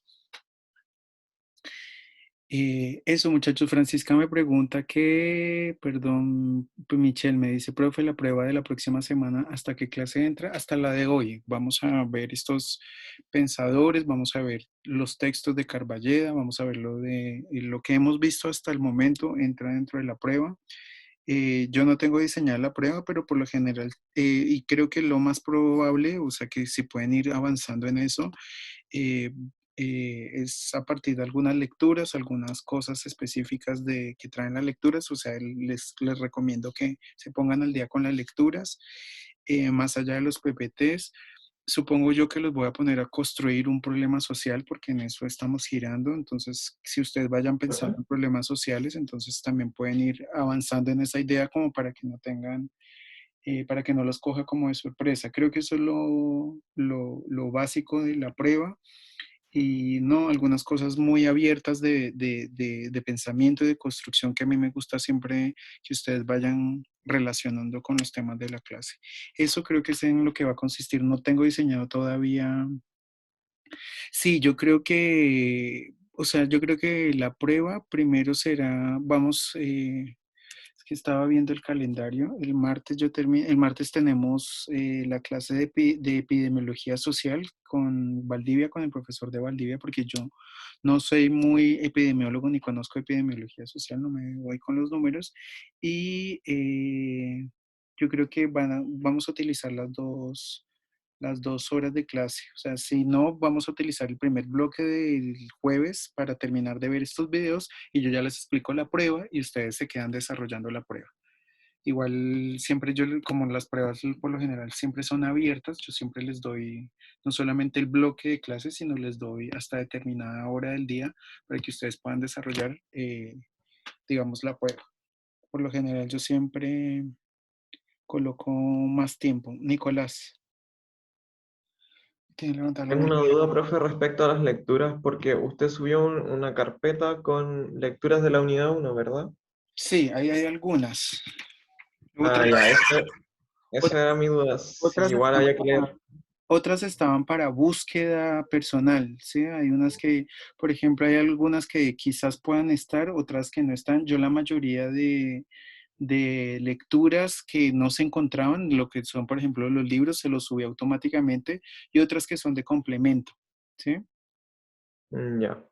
Eso, muchachos, Francisca me pregunta que, perdón, pues Michelle me dice, profe, la prueba de la próxima semana, ¿hasta qué clase entra? Hasta la de hoy. Vamos a ver estos pensadores, vamos a ver los textos de Carballeda, vamos a ver lo que hemos visto hasta el momento, entra dentro de la prueba. Yo no tengo diseñada la prueba, pero por lo general, y creo que lo más probable, o sea que si pueden ir avanzando en eso, eh, es a partir de algunas lecturas, algunas cosas específicas que traen las lecturas, o sea, les recomiendo que se pongan al día con las lecturas, más allá de los PPTs. Supongo yo que los voy a poner a construir un problema social porque en eso estamos girando. Entonces, si ustedes vayan pensando en problemas sociales, entonces también pueden ir avanzando en esa idea como para que no tengan, para que no los coja como de sorpresa. Creo que eso es lo básico de la prueba y no algunas cosas muy abiertas de pensamiento y de construcción que a mí me gusta siempre que ustedes vayan relacionando con los temas de la clase. Eso creo que es en lo que va a consistir. No tengo diseñado todavía. Sí, yo creo que, o sea, yo creo que la prueba primero será, vamos, es que estaba viendo el calendario. El martes tenemos la clase de epidemiología social con Valdivia, con el profesor de Valdivia, porque yo no soy muy epidemiólogo ni conozco epidemiología social, no me voy con los números. Y yo creo que vamos a utilizar las 2 horas de clase. O sea, si no, vamos a utilizar el primer bloque del jueves para terminar de ver estos videos y yo ya les explico la prueba y ustedes se quedan desarrollando la prueba. Igual siempre yo, como las pruebas por lo general siempre son abiertas, yo siempre les doy no solamente el bloque de clases, sino les doy hasta determinada hora del día para que ustedes puedan desarrollar, digamos, la prueba. Por lo general yo siempre coloco más tiempo. Nicolás, tiene que levantar la Tengo mano. una duda, profe, respecto a las lecturas, porque usted subió una carpeta con lecturas de la unidad 1, ¿verdad? Sí, ahí hay algunas. Ah, Otras, ya, esa era mi duda, si otras igual están había que leer. Otras estaban para búsqueda personal, ¿sí? Hay unas que, por ejemplo, hay algunas que quizás puedan estar, otras que no están. Yo la mayoría de lecturas que no se encontraban, lo que son, por ejemplo, los libros, se los subí automáticamente y otras que son de complemento, ¿sí? Ya.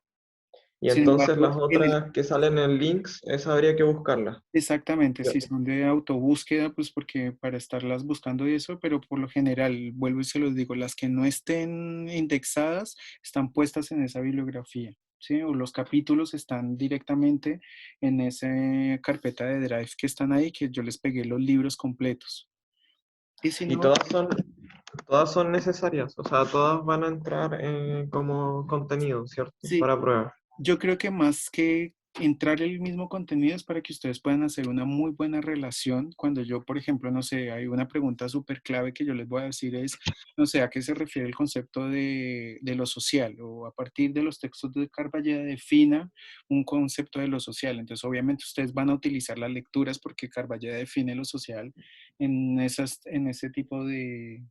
Y Sin entonces embargo, las otras que salen en links, esa habría que buscarlas. exactamente, Ya. si son de autobúsqueda, pues porque para estarlas buscando y eso, pero por lo general, vuelvo y se los digo, las que no estén indexadas están puestas en esa bibliografía, ¿sí? O los capítulos están directamente en esa carpeta de Drive que están ahí, que yo les pegué los libros completos. Y si Y no, todas son necesarias, o sea, todas van a entrar como contenido, ¿cierto? sí, Para prueba. yo creo que más que entrar el mismo contenido es para que ustedes puedan hacer una muy buena relación. Cuando yo, por ejemplo, no sé, hay una pregunta súper clave que yo les voy a decir es, no sé, ¿a qué se refiere el concepto de lo social? O a partir de los textos de Carballeda defina un concepto de lo social. Entonces, obviamente, ustedes van a utilizar las lecturas porque Carballeda define lo social en ese tipo de,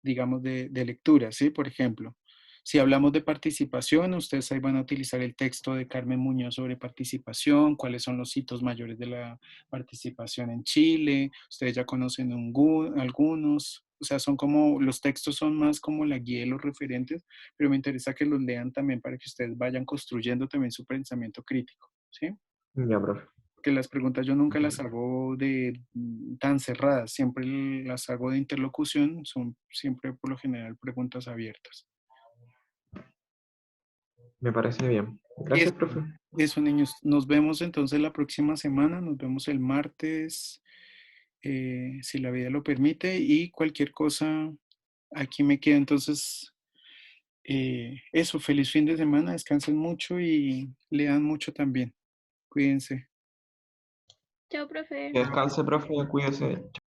digamos, de lectura, ¿sí? Por ejemplo, si hablamos de participación, ustedes ahí van a utilizar el texto de Carmen Muñoz sobre participación, cuáles son los hitos mayores de la participación en Chile, ustedes ya conocen algunos, o sea, son como, los textos son más como la guía de los referentes, pero me interesa que los lean también para que ustedes vayan construyendo también su pensamiento crítico, ¿sí? Ya, profe. Que las preguntas yo nunca las hago tan cerradas, siempre las hago de interlocución, son siempre por lo general preguntas abiertas. Me parece bien. Eso, Gracias, profe. eso, niños, nos vemos entonces la próxima semana, nos vemos el martes, si la vida lo permite, y cualquier cosa, aquí me quedo entonces. Eso, feliz fin de semana, descansen mucho y lean mucho también. Cuídense. Chao, profe. Que descanse, profe, cuídese.